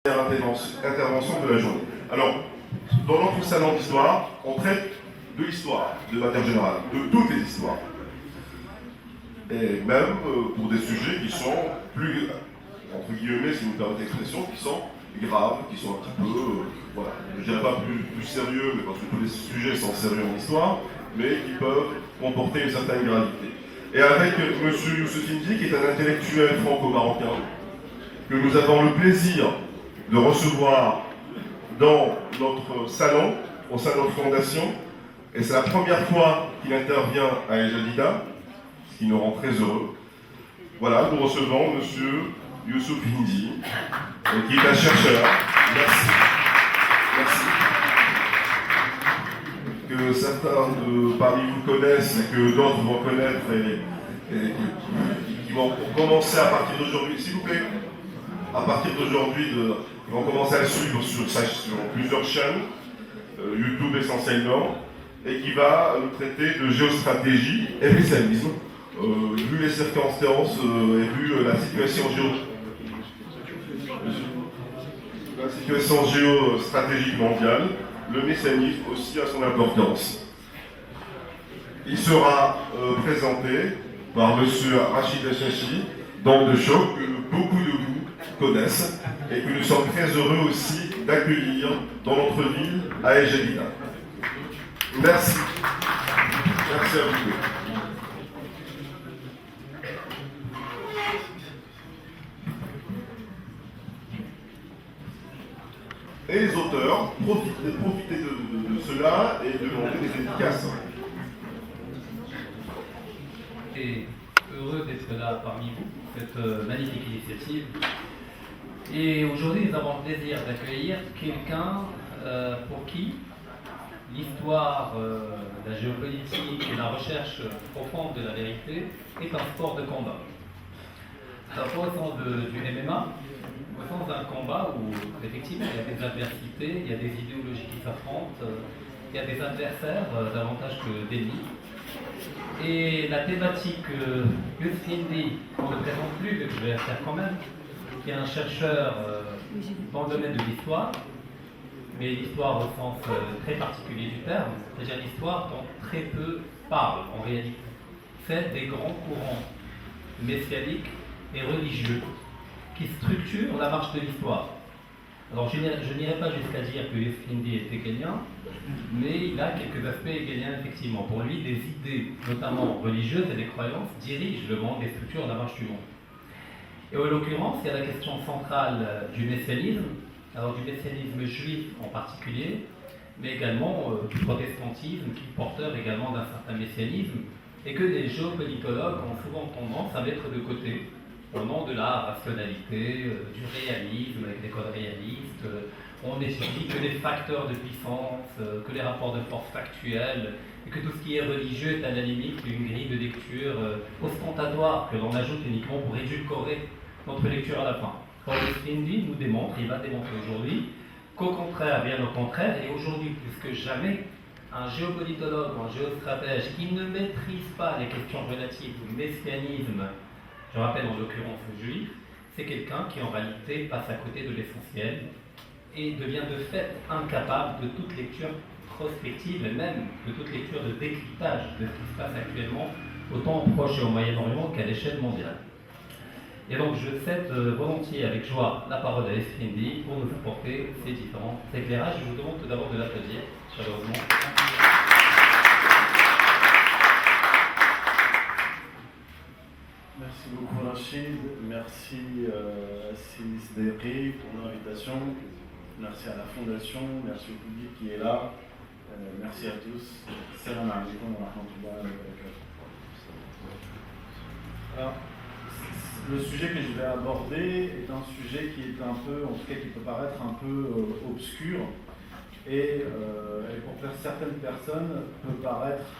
Intervention de la journée. Alors, dans notre salon d'histoire, on traite de l'histoire, de manière générale, de toutes les histoires. Et même pour des sujets qui sont plus, entre guillemets, si vous me permettez l'expression, qui sont graves, qui sont un petit peu, voilà, je dirais pas plus sérieux, mais parce que tous les sujets sont sérieux en histoire, mais qui peuvent comporter une certaine gravité. Et avec M. Youssef Indy, qui est un intellectuel franco-marocain, que nous avons le plaisir de recevoir dans notre salon, au sein de notre fondation, et c'est la première fois qu'il intervient à El Jadida, ce qui nous rend très heureux. Voilà, nous recevons M. Youssouf Indy, qui est un chercheur. Merci. Merci. Que certains parmi vous connaissent et que d'autres vont connaître et qui vont commencer à partir d'aujourd'hui, s'il vous plaît, à partir d'aujourd'hui, ils vont commencer à le suivre sur plusieurs chaînes, YouTube essentiellement, et qui va nous traiter de géostratégie et l'islamisme, vu les circonstances et vu la situation géostratégique mondiale, le messianisme aussi a son importance. Il sera présenté par M. Rachid Achachi, d'Onde de Choc, que beaucoup de vous connaissent et que nous sommes très heureux aussi d'accueillir dans notre ville à El Jadida. Merci. Merci à vous. Et les auteurs, profitez de cela et demandez des dédicaces. Et heureux d'être là parmi vous, cette magnifique initiative. Et aujourd'hui, nous avons le plaisir d'accueillir quelqu'un pour qui l'histoire, la géopolitique et la recherche profonde de la vérité est un sport de combat. Ça pas au sens du MMA, au sens d'un combat où effectivement il y a des adversités, il y a des idéologies qui s'affrontent, il y a des adversaires davantage que d'ennemis. Et la thématique Youssef Indy, on ne le présente plus, mais je vais la faire quand même, qui est un chercheur dans le domaine de l'histoire, mais l'histoire au sens très particulier du terme, c'est-à-dire l'histoire dont très peu parlent en réalité, celle des grands courants messianiques et religieux qui structurent la marche de l'histoire. Alors je n'irai pas jusqu'à dire que Youssef Indy est hegelien, mais il a quelques aspects hegeliens effectivement. Pour lui, des idées, notamment religieuses et des croyances, dirigent le monde et structurent la marche du monde. Et en l'occurrence, il y a la question centrale du messianisme, alors du messianisme juif en particulier, mais également du protestantisme qui est porteur également d'un certain messianisme, et que les géopolitologues ont souvent tendance à mettre de côté au nom de la rationalité, du réalisme avec des codes réalistes. On n'étudie que les facteurs de puissance, que les rapports de force factuels, et que tout ce qui est religieux est à la limite une grille de lecture ostentatoire que l'on ajoute uniquement pour édulcorer notre lecture à la fin. Or, Youssef Indy nous démontre, il va démontrer aujourd'hui, qu'au contraire, bien au contraire, et aujourd'hui plus que jamais, un géopolitologue ou un géostratège qui ne maîtrise pas les questions relatives au messianisme, je rappelle en l'occurrence juif, c'est quelqu'un qui en réalité passe à côté de l'essentiel et devient de fait incapable de toute lecture prospective et même de toute lecture de décryptage de ce qui se passe actuellement, autant au Proche et au Moyen-Orient qu'à l'échelle mondiale. Et donc je cède volontiers avec joie la parole à Youssef Indy pour nous apporter ces différents éclairages. Je vous demande tout d'abord de l'applaudir, chaleureusement. Merci beaucoup Rachid, merci à Sis Derri pour l'invitation, merci à la Fondation, merci au public qui est là, merci à tous. Salam alaikum wa rahmatullahi wa barakatuh. Alors, le sujet que je vais aborder est un sujet qui est un peu, en tout cas qui peut paraître un peu obscur et pour certaines personnes peut paraître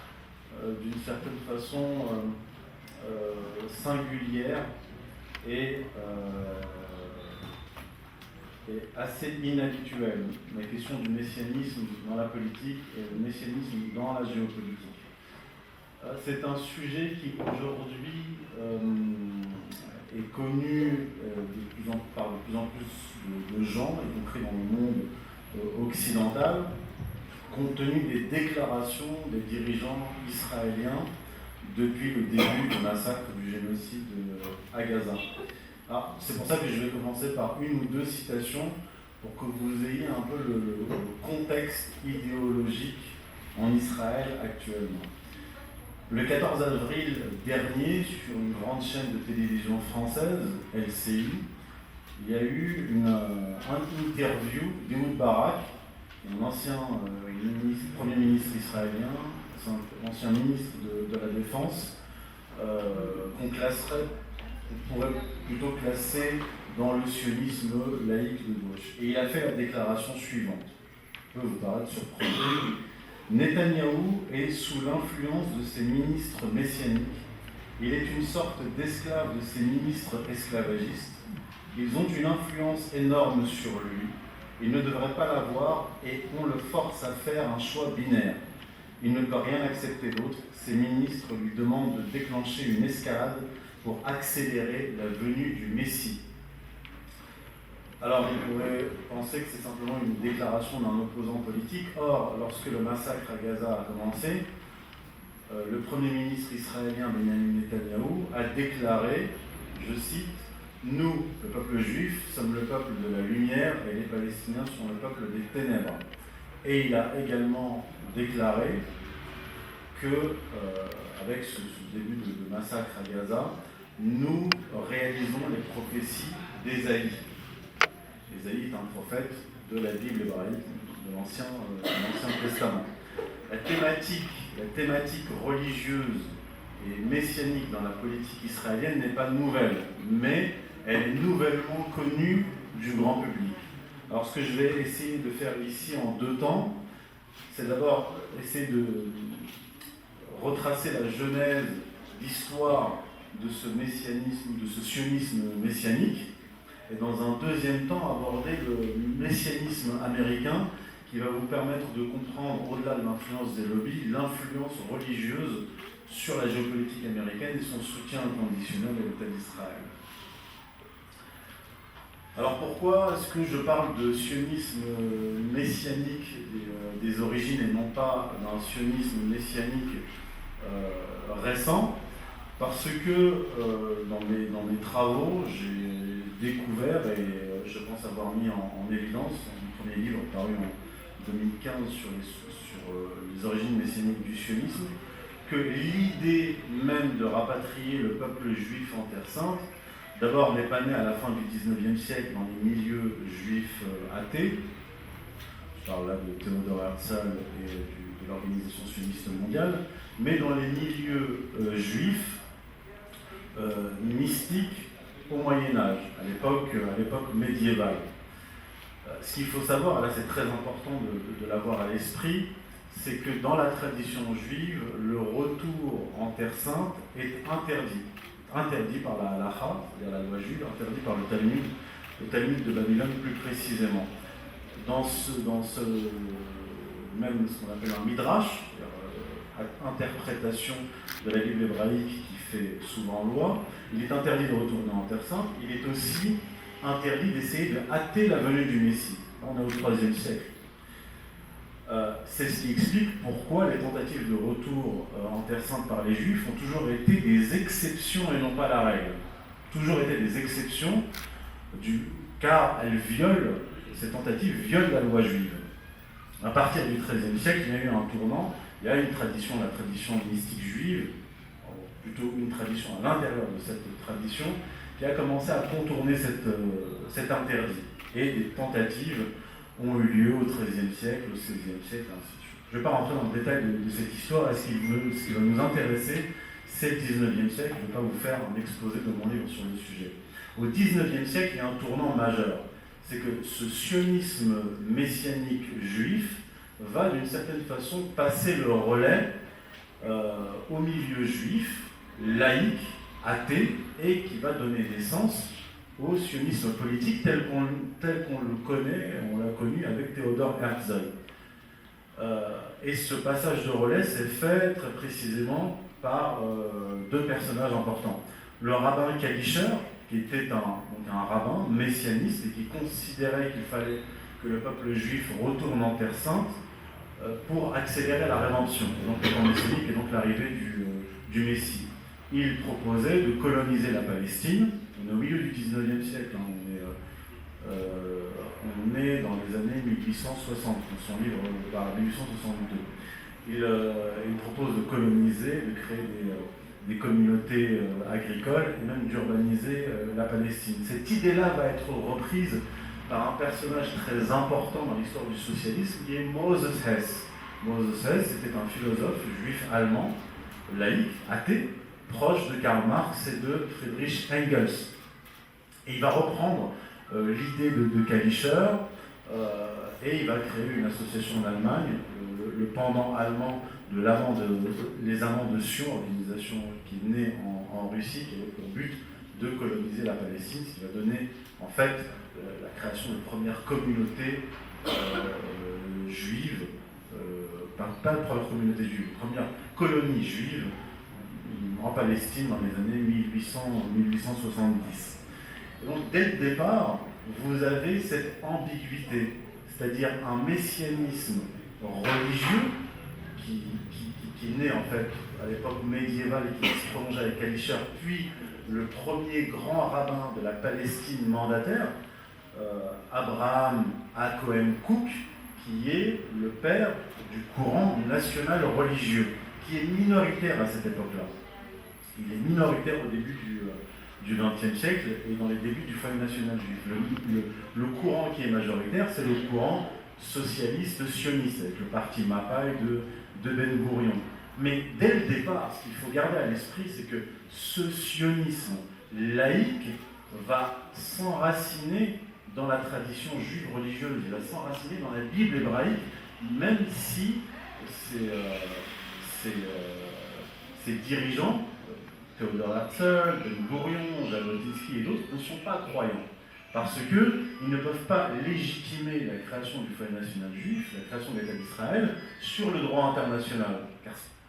d'une certaine façon singulière et assez inhabituelle. La question du messianisme dans la politique et le messianisme dans la géopolitique. C'est un sujet qui aujourd'hui est connu par de plus en plus de gens, y compris dans le monde occidental, compte tenu des déclarations des dirigeants israéliens depuis le début du massacre du génocide à Gaza. C'est pour ça que je vais commencer par une ou deux citations pour que vous ayez un peu le contexte idéologique en Israël actuellement. Le 14 avril dernier, sur une grande chaîne de télévision française, LCI, il y a eu une interview d'Ehud Barak, un ancien premier ministre israélien, ancien ministre de la Défense, qu'on pourrait plutôt classer dans le sionisme laïque de gauche. Et il a fait la déclaration suivante, qui peut vous paraître surprenante. Netanyahou est sous l'influence de ses ministres messianiques. Il est une sorte d'esclave de ses ministres esclavagistes. Ils ont une influence énorme sur lui. Il ne devrait pas l'avoir et on le force à faire un choix binaire. Il ne peut rien accepter d'autre. Ses ministres lui demandent de déclencher une escalade pour accélérer la venue du Messie. Alors, on pourrait penser que c'est simplement une déclaration d'un opposant politique. Or, lorsque le massacre à Gaza a commencé, le Premier ministre israélien Benjamin Netanyahou a déclaré, je cite, « Nous, le peuple juif, sommes le peuple de la lumière et les Palestiniens sont le peuple des ténèbres. » Et il a également déclaré que, avec ce début de massacre à Gaza, nous réalisons les prophéties d'Ésaïe. Ésaïe est un prophète de la Bible hébraïque, de l'Ancien Testament. La thématique religieuse et messianique dans la politique israélienne n'est pas nouvelle, mais elle est nouvellement connue du grand public. Alors ce que je vais essayer de faire ici en deux temps, c'est d'abord essayer de retracer la genèse, l'histoire de ce messianisme, de ce sionisme messianique, et dans un deuxième temps aborder le messianisme américain qui va vous permettre de comprendre, au-delà de l'influence des lobbies, l'influence religieuse sur la géopolitique américaine et son soutien inconditionnel à l'État d'Israël. Alors pourquoi est-ce que je parle de sionisme messianique des origines et non pas d'un sionisme messianique récent? Parce que dans mes travaux, j'ai découvert, et je pense avoir mis en évidence, mon premier livre paru en 2015 sur les origines messianiques du sionisme, que l'idée même de rapatrier le peuple juif en Terre Sainte, d'abord n'est pas née à la fin du XIXe siècle dans les milieux juifs athées, je parle là de Théodore Herzl et de l'Organisation sioniste mondiale, mais dans les milieux juifs mystiques au Moyen-Âge, à l'époque médiévale. Ce qu'il faut savoir, là c'est très important de l'avoir à l'esprit, c'est que dans la tradition juive, le retour en Terre Sainte est interdit par la halacha, c'est-à-dire la loi juive, interdit par le Talmud de Babylone plus précisément. Dans ce qu'on appelle un midrash, interprétation de la Bible hébraïque qui fait souvent loi, il est interdit de retourner en Terre Sainte, il est aussi interdit d'essayer de hâter la venue du Messie. On est au IIIe siècle. C'est ce qui explique pourquoi les tentatives de retour en Terre Sainte par les Juifs ont toujours été des exceptions et non pas la règle. Toujours été des exceptions, car ces tentatives violent la loi juive. À partir du XIIIe siècle, il y a eu un tournant, il y a une tradition, la tradition mystique juive, plutôt une tradition à l'intérieur de cette tradition, qui a commencé à contourner cet interdit. Et des tentatives ont eu lieu au XIIIe siècle, au XVIe siècle, ainsi de suite. Je ne vais pas rentrer dans le détail de cette histoire, et ce qui va nous intéresser, c'est le XIXe siècle. Je ne vais pas vous faire un exposé de mon livre sur le sujet. Au XIXe siècle, il y a un tournant majeur. C'est que ce sionisme messianique juif va d'une certaine façon passer le relais au milieu juif, laïque, athée, et qui va donner naissance au sionisme politique tel qu'on le connaît, on l'a connu avec Théodore Herzl. Et ce passage de relais s'est fait très précisément par deux personnages importants. Le rabbin Kalischer, qui était un rabbin messianiste et qui considérait qu'il fallait que le peuple juif retourne en Terre Sainte pour accélérer la rédemption, et donc le temps messianique et donc l'arrivée du Messie. Il proposait de coloniser la Palestine. On est au milieu du 19e siècle, hein. On est dans les années 1860, dans son livre 1862. Il propose de coloniser, de créer des communautés agricoles et même d'urbaniser la Palestine. Cette idée-là va être reprise par un personnage très important dans l'histoire du socialisme qui est Moses Hess. Moses Hess était un philosophe juif allemand, laïque, athée, proche de Karl Marx et de Friedrich Engels. Et il va reprendre l'idée de Kalischer et il va créer une association en Allemagne, le pendant allemand de les Amants de Sion, organisation qui est née en Russie, qui avait pour but de coloniser la Palestine, ce qui va donner en fait la création de premières communautés juives, pas de première communauté juive, première colonie juive en Palestine dans les années 1870. Et donc dès le départ, vous avez cette ambiguïté, c'est-à-dire un messianisme religieux qui est né en fait à l'époque médiévale et qui se prolonge avec Kalischer, puis le premier grand rabbin de la Palestine mandataire, Abraham Cohen Kook, qui est le père du courant national religieux, qui est minoritaire à cette époque-là. Il est minoritaire au début du XXe siècle et dans les débuts du foyer national juif. Le courant qui est majoritaire, c'est le courant socialiste sioniste, avec le parti Mapai de Ben Gourion. Mais dès le départ, ce qu'il faut garder à l'esprit, c'est que ce sionisme laïque va s'enraciner dans la tradition juive religieuse, il va s'enraciner dans la Bible hébraïque, même si ces dirigeants, Theodor Herzl, Ben Gourion, Jabotinsky et d'autres, ne sont pas croyants. Parce qu'ils ne peuvent pas légitimer la création du foyer national juif, la création de l'État d'Israël, sur le droit international.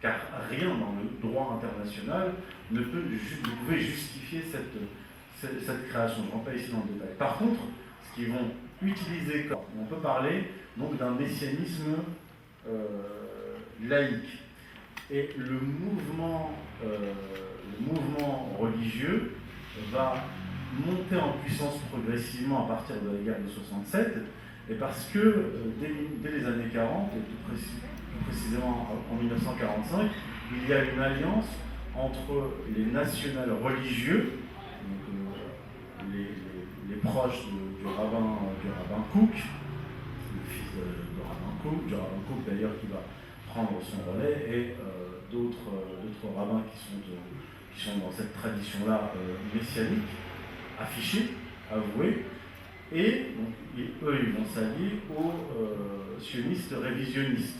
Car rien dans le droit international ne pouvait justifier cette création. Je ne rentre pas ici dans le détail. Par contre, ce qu'ils vont utiliser, on peut parler donc d'un messianisme laïque. Et le mouvement religieux va monter en puissance progressivement à partir de la guerre de 67, et parce que dès les années 40, et plus précisément en 1945, il y a une alliance entre les nationales religieux, donc, les proches du rabbin Kook, le fils du rabbin Kook d'ailleurs qui va prendre son relais, et d'autres rabbins qui sont dans cette tradition-là messianique, affichés, avoués, et donc, eux ils vont s'allier aux sionistes révisionnistes,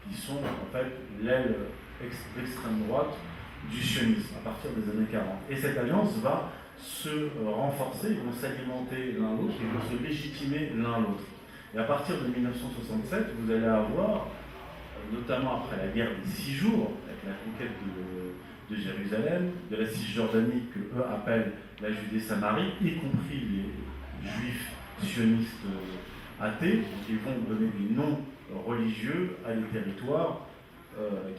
qui sont en fait l'aile extrême droite du sionisme à partir des années 40. Et cette alliance va se renforcer, ils vont s'alimenter l'un l'autre, ils vont se légitimer l'un l'autre. Et à partir de 1967, vous allez avoir, notamment après la guerre des 6 jours, avec la conquête de Jérusalem, de la Cisjordanie que eux appellent la Judée-Samarie, y compris les juifs sionistes athées, donc ils vont donner des noms religieux à des territoires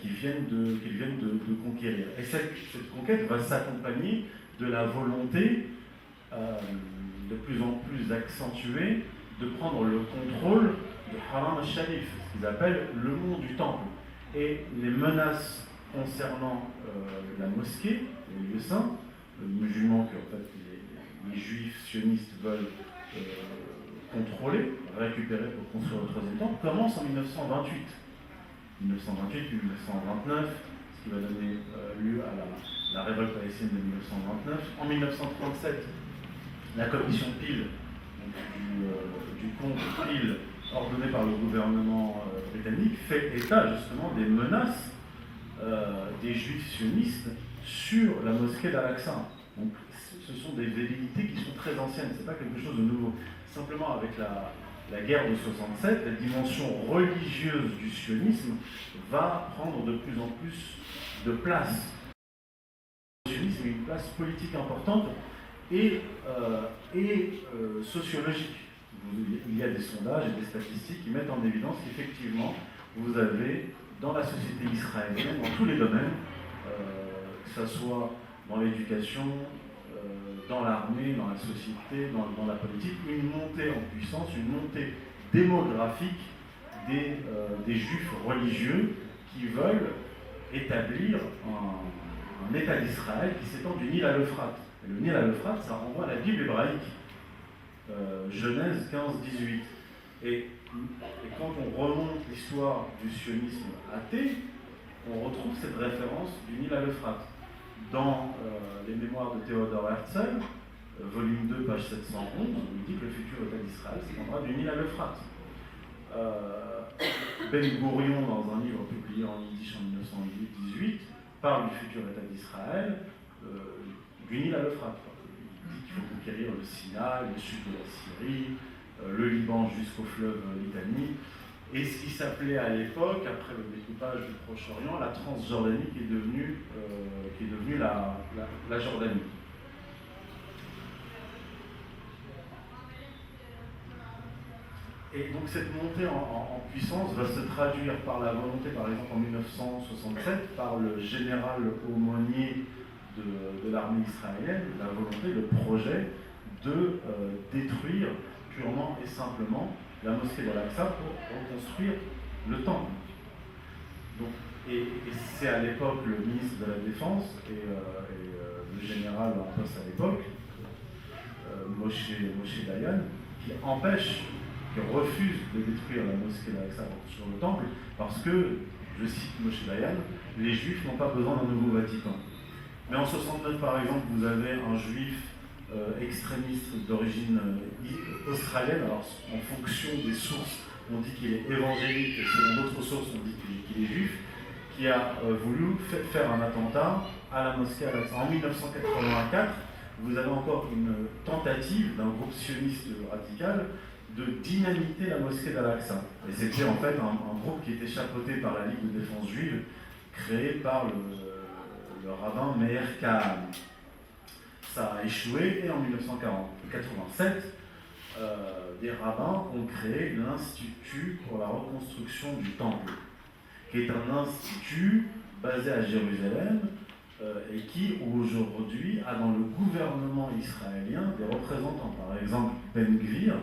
qu'ils viennent de conquérir. Et cette conquête va s'accompagner de la volonté de plus en plus accentuée de prendre le contrôle de Haram al-Sharif, ce qu'ils appellent le mont du temple. Et les menaces concernant la mosquée, les lieux saints, les musulmans que en fait, les juifs sionistes veulent contrôler, récupérer pour construire le troisième temple, commencent en 1928. 1928 puis 1929, ce qui va donner lieu à la révolte palestinienne de 1929. En 1937, la commission Peel, du compte Peel, ordonné par le gouvernement britannique, fait état justement des menaces des juifs sionistes sur la mosquée d'Al-Aqsa. Donc ce sont des velléités qui sont très anciennes, c'est pas quelque chose de nouveau. Simplement avec la guerre de 67, la dimension religieuse du sionisme va prendre de plus en plus de place. Le sionisme a une place politique importante et sociologique. Il y a des sondages et des statistiques qui mettent en évidence qu'effectivement, vous avez dans la société israélienne, dans tous les domaines, que ce soit dans l'éducation, dans l'armée, dans la société, dans la politique, une montée en puissance, une montée démographique des juifs religieux qui veulent établir un État d'Israël qui s'étend du Nil à l'Euphrate. Et le Nil à l'Euphrate, ça renvoie à la Bible hébraïque, Genèse 15-18. Et quand on remonte l'histoire du sionisme athée, on retrouve cette référence du Nil à l'Euphrate. Dans les mémoires de Théodore Herzl, volume 2, page 711, on dit que le futur État d'Israël s'étendra du Nil à l'Euphrate. Ben Gourion, dans un livre publié en yiddish en 1918, parle du futur État d'Israël du Nil à l'Euphrate. Il dit qu'il faut conquérir le Sinaï, le sud de la Syrie, le Liban jusqu'au fleuve Litanie, et ce qui s'appelait à l'époque, après le découpage du Proche-Orient, la Transjordanie qui est devenue la Jordanie. Et donc cette montée en puissance va se traduire par la volonté, par exemple en 1967, par le général aumônier de l'armée israélienne, la volonté, le projet de détruire purement et simplement la mosquée d'Al-Aqsa pour reconstruire le temple. Donc, et c'est à l'époque le ministre de la Défense et le général en poste à l'époque, Moshe Dayan, qui refuse de détruire la mosquée d'Al-Aqsa sur le temple parce que, je cite Moshe Dayan, les Juifs n'ont pas besoin d'un nouveau Vatican. Mais en 69, par exemple, vous avez un Juif extrémiste d'origine australienne, alors en fonction des sources, on dit qu'il est évangélique, et selon d'autres sources, on dit qu'il est juif, qui a voulu faire un attentat à la mosquée Al-Aqsa. En 1984, vous avez encore une tentative d'un groupe sioniste radical de dynamiter la mosquée d'Al-Aqsa. Et c'était en fait un groupe qui était chapeauté par la Ligue de défense juive, créé par le rabbin Meir Kahane. Ça a échoué et en 1987, des rabbins ont créé l'Institut pour la reconstruction du Temple, qui est un institut basé à Jérusalem et qui aujourd'hui a dans le gouvernement israélien des représentants. Par exemple, Ben Gvir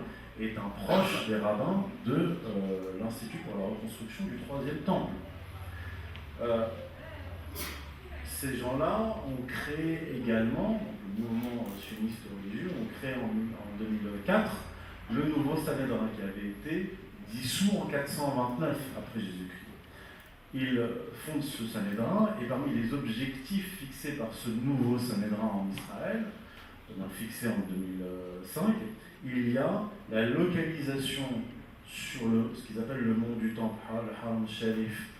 est un proche des rabbins de l'Institut pour la reconstruction du Troisième Temple. Ces gens-là ont créé également, le mouvement sioniste religieux, ont créé en 2004 le nouveau Sanhédrin qui avait été dissous en 429 après Jésus-Christ. Ils fondent ce Sanhédrin et parmi les objectifs fixés par ce nouveau Sanhédrin en Israël, fixé en 2005, il y a la localisation sur ce qu'ils appellent le mont du Temple, le Haram Sharif,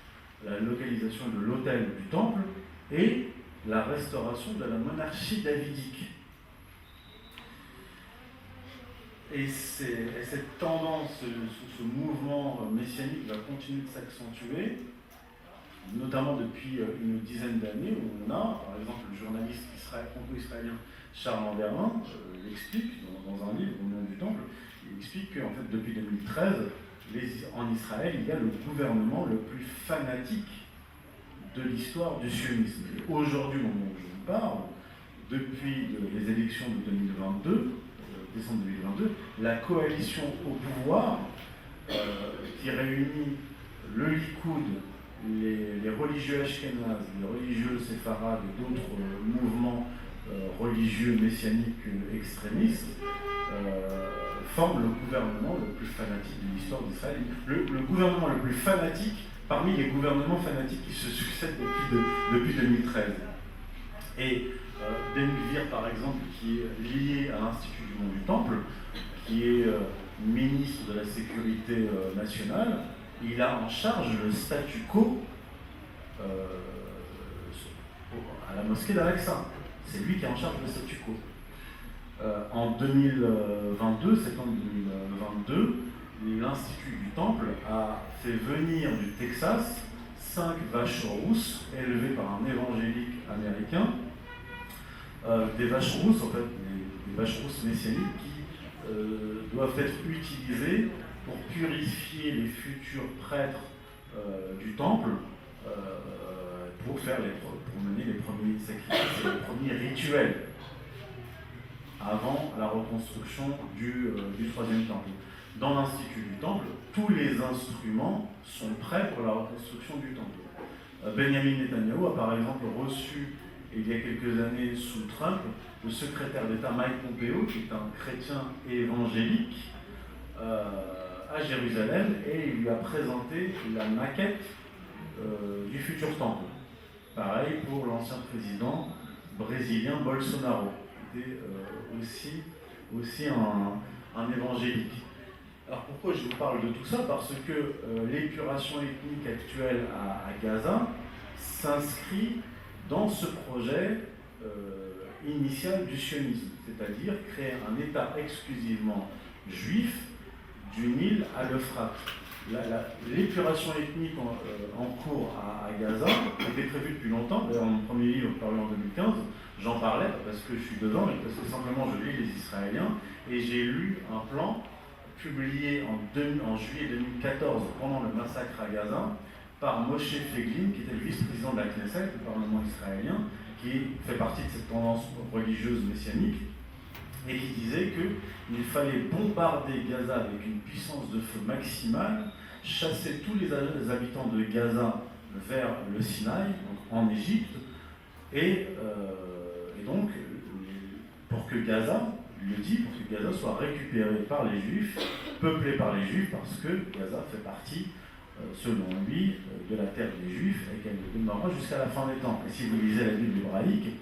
la localisation de l'autel du Temple, et la restauration de la monarchie davidique. Et cette tendance, ce mouvement messianique va continuer de s'accentuer, notamment depuis une dizaine d'années, où on a, par exemple, le journaliste franco-israélien Charles Landerman l'explique dans un livre au nom du Temple, il explique qu'en fait, depuis 2013, en Israël, il y a le gouvernement le plus fanatique de l'histoire du sionisme. Et aujourd'hui, au moment où je vous parle, depuis les élections de 2022, décembre 2022, la coalition au pouvoir, qui réunit le Likoud, les religieux ashkénazes, les religieux séfarades et d'autres mouvements religieux messianiques extrémistes, forme le gouvernement le plus fanatique de l'histoire d'Israël. Le gouvernement le plus fanatique parmi les gouvernements fanatiques qui se succèdent depuis 2013. Et Ben Gvir, par exemple, qui est lié à l'Institut du Mont du Temple, qui est ministre de la Sécurité nationale, il a en charge le statu quo à la mosquée d'Al-Aqsa. C'est lui qui est en charge du statu quo. En 2022, septembre 2022, l'Institut du Temple a fait venir du Texas 5 vaches rousses élevées par un évangélique américain. Des vaches rousses, en fait, vaches rousses messianiques qui doivent être utilisées pour purifier les futurs prêtres du temple, pour mener les premiers sacrifices et les premiers rituels avant la reconstruction du troisième temple. Dans l'institut du temple, tous les instruments sont prêts pour la reconstruction du temple. Benjamin Netanyahu a par exemple reçu, il y a quelques années sous Trump, le secrétaire d'État Mike Pompeo, qui est un chrétien évangélique, à Jérusalem, et il lui a présenté la maquette du futur temple. Pareil pour l'ancien président brésilien Bolsonaro, qui était aussi un évangélique. Alors pourquoi je vous parle de tout ça? Parce que l'épuration ethnique actuelle à Gaza s'inscrit dans ce projet initial du sionisme, c'est-à-dire créer un État exclusivement juif du Nil à l'Euphrate. L'épuration ethnique en cours à Gaza était prévue depuis longtemps. D'ailleurs, mon premier livre paru en 2015, j'en parlais pas parce que je suis dedans, mais parce que simplement je lis les Israéliens, et j'ai lu un plan publié en juillet 2014 pendant le massacre à Gaza par Moshe Feiglin, qui était le vice-président de la Knesset, le Parlement israélien, qui fait partie de cette tendance religieuse messianique, et qui disait qu'il fallait bombarder Gaza avec une puissance de feu maximale, chasser tous les habitants de Gaza vers le Sinaï, donc en Égypte, et donc pour que Gaza soit récupéré par les Juifs, peuplé par les Juifs, parce que Gaza fait partie, selon lui, de la terre des Juifs, et qu'elle ne demeurera jusqu'à la fin des temps. Et si vous lisez la Bible hébraïque,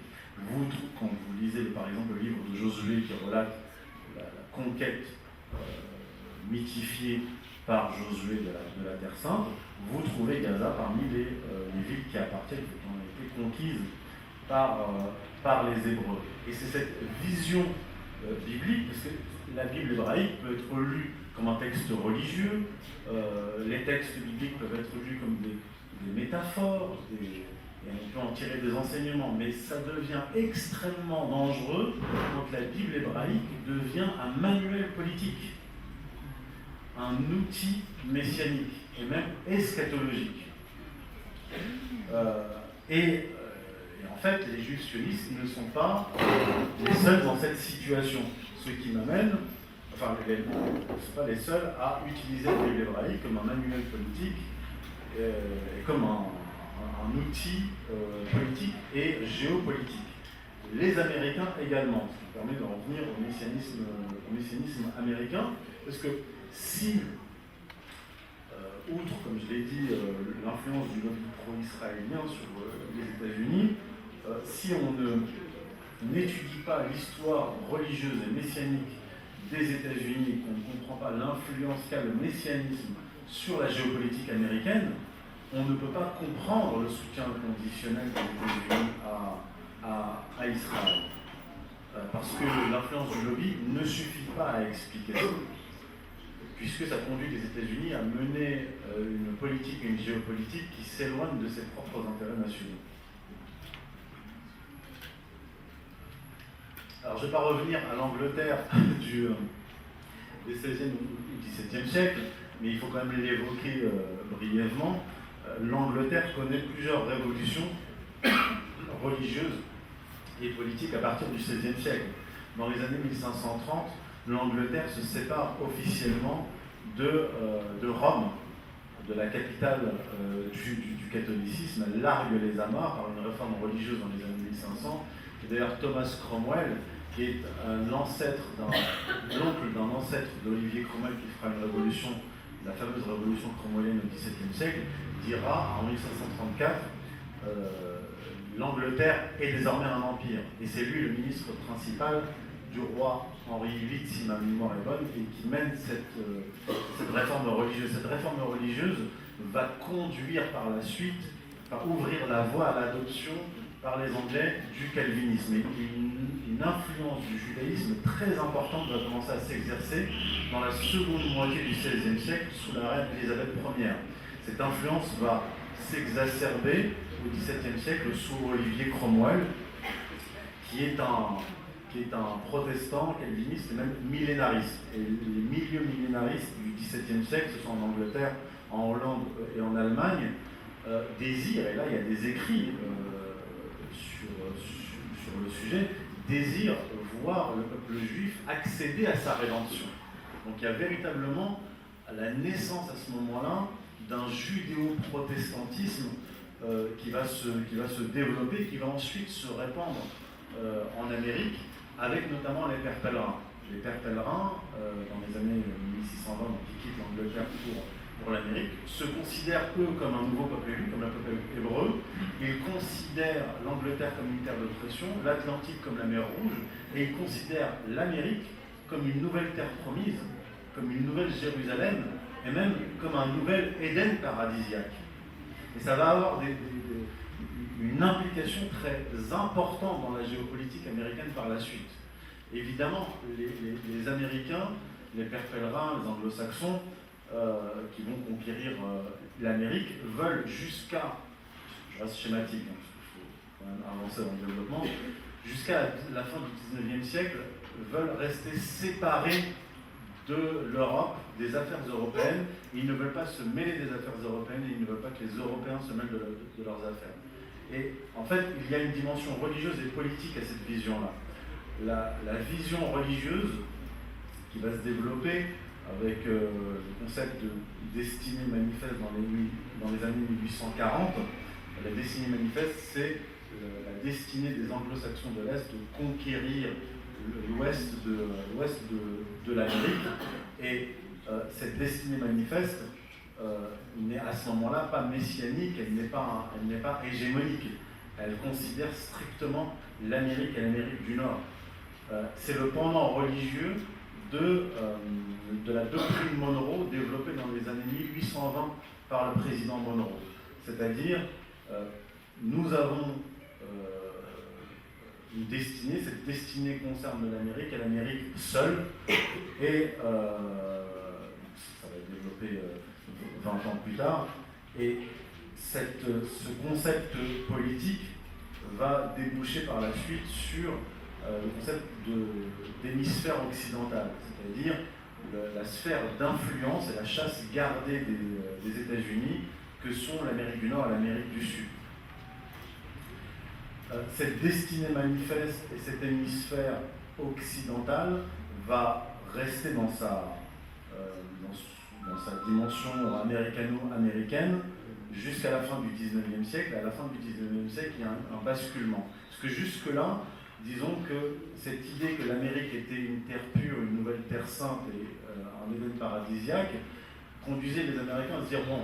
quand vous lisez par exemple le livre de Josué qui relate la conquête mythifiée par Josué de la Terre Sainte, vous trouvez Gaza parmi les villes qui appartiennent, qui ont été conquises par les Hébreux. Et c'est cette vision biblique, parce que la Bible hébraïque peut être lue comme un texte religieux, les textes bibliques peuvent être lus comme des métaphores, et on peut en tirer des enseignements, mais ça devient extrêmement dangereux quand la Bible hébraïque devient un manuel politique, un outil messianique, et même eschatologique. Et en fait, les juifs sionistes ne sont pas les seuls dans cette situation. Ce qui m'amène, ne sont pas les seuls à utiliser la Bible hébraïque comme un manuel politique et comme un outil politique et géopolitique. Les Américains également, ce qui permet de revenir au messianisme américain, parce que si, outre, comme je l'ai dit, l'influence du lobby pro-israélien sur les États-Unis, si on n'étudie pas l'histoire religieuse et messianique des États-Unis et qu'on ne comprend pas l'influence qu'a le messianisme sur la géopolitique américaine, on ne peut pas comprendre le soutien conditionnel des États-Unis à Israël. Parce que l'influence du lobby ne suffit pas à expliquer ça, puisque ça conduit les États-Unis à mener une politique et une géopolitique qui s'éloignent de ses propres intérêts nationaux. Alors je ne vais pas revenir à l'Angleterre des 16e ou 17e siècle, mais il faut quand même l'évoquer brièvement. L'Angleterre connaît plusieurs révolutions religieuses et politiques à partir du XVIe siècle. Dans les années 1530, l'Angleterre se sépare officiellement de Rome, de la capitale du catholicisme. Elle largue les amarres par une réforme religieuse dans les années 1500. Et d'ailleurs, Thomas Cromwell, qui est l'oncle d'un ancêtre d'Olivier Cromwell qui fera une révolution, la fameuse révolution cromwellienne au XVIIe siècle, dira en 1534 l'Angleterre est désormais un empire. Et c'est lui le ministre principal du roi Henri VIII, si ma mémoire est bonne, et qui mène cette réforme religieuse. Cette réforme religieuse va conduire par la suite, va ouvrir la voie à l'adoption par les Anglais du calvinisme. Et une influence du judaïsme très importante va commencer à s'exercer dans la seconde moitié du XVIe siècle sous la reine Élisabeth Ier. Cette influence va s'exacerber au XVIIe siècle sous Olivier Cromwell, qui est qui est un protestant, calviniste et même millénariste. Et les milieux millénaristes du XVIIe siècle, ce sont en Angleterre, en Hollande et en Allemagne, désirent, et là il y a des écrits sur le sujet, désirent voir le peuple juif accéder à sa rédemption. Donc il y a véritablement la naissance à ce moment-là d'un judéo-protestantisme qui va se développer, qui va ensuite se répandre en Amérique, avec notamment les pères pèlerins. Les pères pèlerins, dans les années 1620, donc, qui quittent l'Angleterre pour l'Amérique, se considèrent eux comme un nouveau peuple élu, comme un peuple hébreu. Ils considèrent l'Angleterre comme une terre d'oppression, l'Atlantique comme la mer Rouge, et ils considèrent l'Amérique comme une nouvelle terre promise, comme une nouvelle Jérusalem, et même comme un nouvel Éden paradisiaque. Et ça va avoir une implication très importante dans la géopolitique américaine par la suite. Évidemment, les Américains, les pères pèlerins, les anglo-saxons, qui vont conquérir l'Amérique, veulent jusqu'à, je reste schématique, hein, parce qu'il faut quand même avancer dans le développement, jusqu'à la fin du XIXe siècle, veulent rester séparés de l'Europe, des affaires européennes. Ils ne veulent pas se mêler des affaires européennes et ils ne veulent pas que les Européens se mêlent de leurs affaires. Et en fait, il y a une dimension religieuse et politique à cette vision-là. La vision religieuse qui va se développer avec le concept de destinée manifeste dans les années 1840. La destinée manifeste, c'est la destinée des anglo-saxons de l'Est de conquérir l'ouest de l'Amérique. Et cette destinée manifeste n'est à ce moment-là pas messianique, elle n'est pas hégémonique. Elle considère strictement l'Amérique et l'Amérique du Nord. C'est le pendant religieux de la doctrine Monroe développée dans les années 1820 par le président Monroe. C'est-à-dire, nous avons une destinée, cette destinée concerne l'Amérique et l'Amérique seule, et ça va être développé 20 ans plus tard, et ce concept politique va déboucher par la suite sur le concept d'hémisphère occidental, c'est-à-dire la sphère d'influence et la chasse gardée des États-Unis que sont l'Amérique du Nord et l'Amérique du Sud. Cette destinée manifeste et cet hémisphère occidental va rester dans sa dimension américano-américaine jusqu'à la fin du XIXe siècle. À la fin du XIXe siècle, il y a un basculement. Parce que jusque-là, disons que cette idée que l'Amérique était une terre pure, une nouvelle terre sainte et un Éden paradisiaque conduisait les Américains à se dire bon,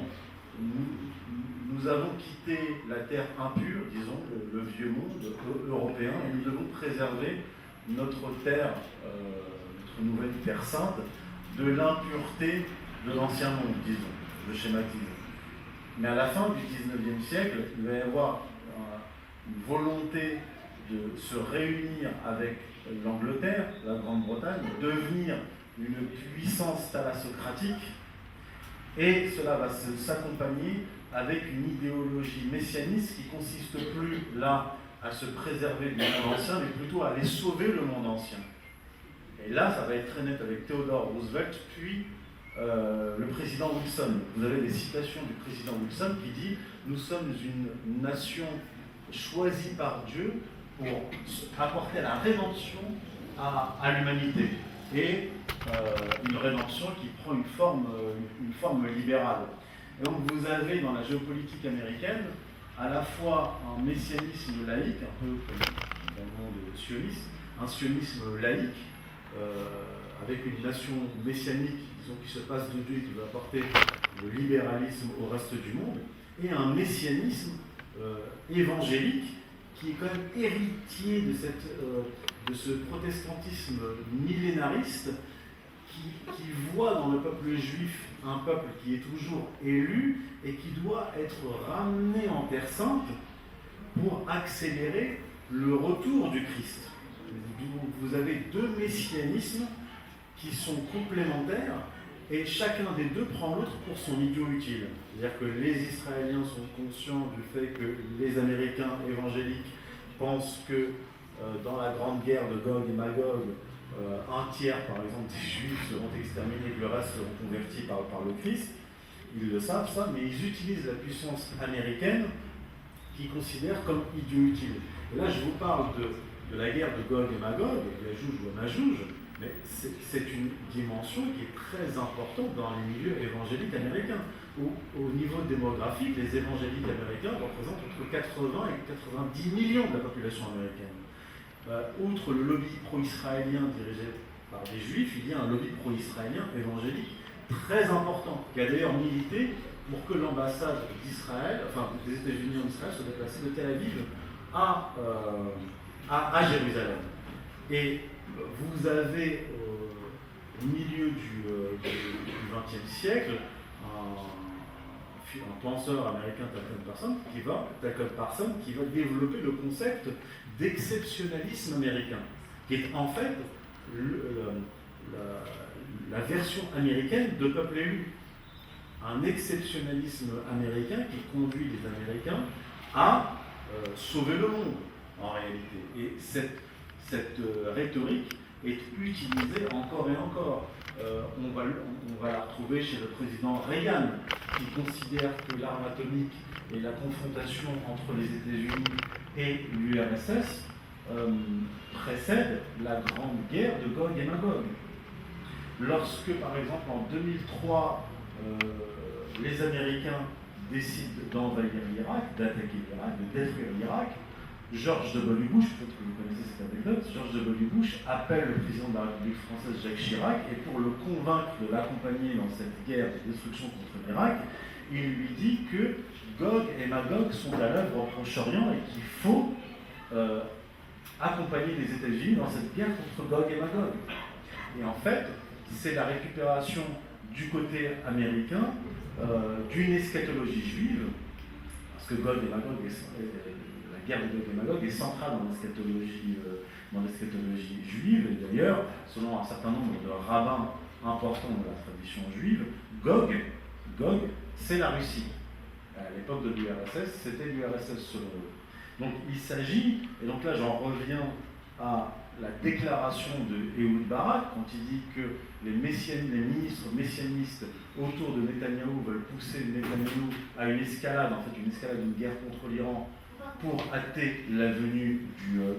nous avons quitté la terre impure, disons, le vieux monde européen, et nous devons préserver notre terre, notre nouvelle terre sainte, de l'impureté de l'ancien monde, disons, je schématise. Mais à la fin du XIXe siècle, il va y avoir une volonté de se réunir avec l'Angleterre, la Grande-Bretagne, devenir une puissance thalassocratique, et cela va s'accompagner avec une idéologie messianiste qui consiste plus là à se préserver du monde ancien, mais plutôt à aller sauver le monde ancien. Et là, ça va être très net avec Theodore Roosevelt, puis le président Wilson. Vous avez des citations du président Wilson qui dit « Nous sommes une nation choisie par Dieu pour apporter la rédemption à l'humanité. » Et une rédemption qui prend une forme libérale. Et donc vous avez dans la géopolitique américaine à la fois un messianisme laïque, un peu comme dans le monde sioniste, un sionisme laïque, avec une nation messianique, disons, qui se passe de Dieu et qui va apporter le libéralisme au reste du monde, et un messianisme évangélique qui est quand même héritier de ce protestantisme millénariste qui voit dans le peuple juif un peuple qui est toujours élu et qui doit être ramené en Terre Sainte pour accélérer le retour du Christ. Vous avez deux messianismes qui sont complémentaires et chacun des deux prend l'autre pour son idiot utile. C'est-à-dire que les Israéliens sont conscients du fait que les Américains évangéliques pensent que dans la grande guerre de Gog et Magog, un tiers, par exemple, des Juifs seront exterminés, que le reste seront convertis par le Christ. Ils le savent, ça, mais ils utilisent la puissance américaine qu'ils considèrent comme inutile. Et là, je vous parle de la guerre de Gog et Magog, Yajouj ou Majouj, mais c'est une dimension qui est très importante dans les milieux évangéliques américains. Au niveau démographique, les évangéliques américains représentent entre 80 et 90 millions de la population américaine. Outre le lobby pro-israélien dirigé par des juifs, il y a un lobby pro-israélien évangélique très important, qui a d'ailleurs milité pour que l'ambassade d'Israël, enfin des États-Unis en Israël, soit déplacée de Tel Aviv à Jérusalem. Et vous avez au milieu du XXe siècle un penseur américain, Talcott Parsons, qui va développer le concept d'exceptionnalisme américain, qui est en fait la version américaine de peuple élu. Un exceptionnalisme américain qui conduit les Américains à sauver le monde, en réalité. Et cette rhétorique est utilisée encore et encore. On va la retrouver chez le président Reagan, qui considère que l'arme atomique et la confrontation entre les États-Unis et l'URSS précèdent la grande guerre de Gog et Magog. Lorsque, par exemple, en 2003, les Américains décident d'envahir l'Irak, d'attaquer l'Irak, de détruire l'Irak, George W. Bush, peut-être que vous connaissez cette anecdote, George W. Bush appelle le président de la République française Jacques Chirac et pour le convaincre de l'accompagner dans cette guerre de destruction contre l'Irak, il lui dit que Gog et Magog sont à l'œuvre au Proche-Orient et qu'il faut accompagner les États-Unis dans cette guerre contre Gog et Magog. Et en fait, c'est la récupération du côté américain d'une eschatologie juive, parce que Gog et Magog, la guerre de Gog et Magog est centrale dans l'eschatologie juive, et d'ailleurs, selon un certain nombre de rabbins importants de la tradition juive, Gog, c'est la Russie. À l'époque de l'URSS, c'était l'URSS selon eux. Donc il s'agit, et donc là j'en reviens à la déclaration de Ehud Barak, quand il dit que les ministres messianistes autour de Netanyahou veulent pousser Netanyahou à une escalade, en fait une escalade d'une guerre contre l'Iran pour hâter la venue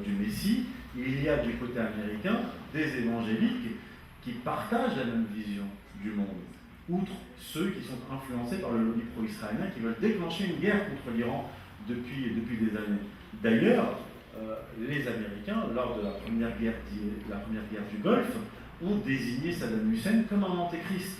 du Messie. Il y a du côté américain des évangéliques qui partagent la même vision du monde, outre ceux qui sont influencés par le lobby pro-israélien qui veulent déclencher une guerre contre l'Iran depuis des années. D'ailleurs, les Américains, lors de la première guerre du Golfe, ont désigné Saddam Hussein comme un antéchrist.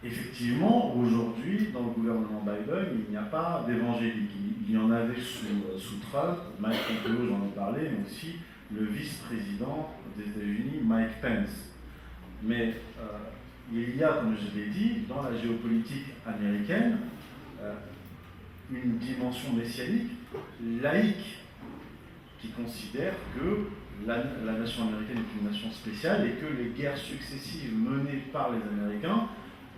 Effectivement, aujourd'hui, dans le gouvernement Biden, il n'y a pas d'évangélique. Il y en avait sous Trump, Mike Pompeo, j'en ai parlé, mais aussi le vice-président des États-Unis, Mike Pence. Mais il y a, comme je l'ai dit, dans la géopolitique américaine, une dimension messianique laïque qui considère que la nation américaine est une nation spéciale et que les guerres successives menées par les Américains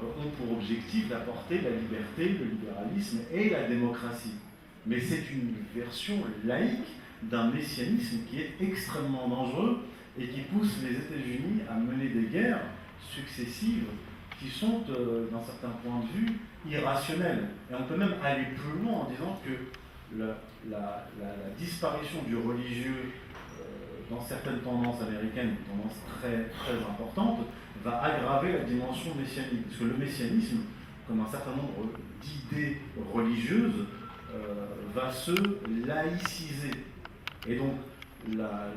ont pour objectif d'apporter la liberté, le libéralisme et la démocratie. Mais c'est une version laïque d'un messianisme qui est extrêmement dangereux et qui pousse les États-Unis à mener des guerres successives qui sont, d'un certain point de vue, irrationnelles. Et on peut même aller plus loin en disant que la disparition du religieux dans certaines tendances américaines, une tendance très, très importante, va aggraver la dimension messianique. Parce que le messianisme, comme un certain nombre d'idées religieuses, va se laïciser. Et donc, la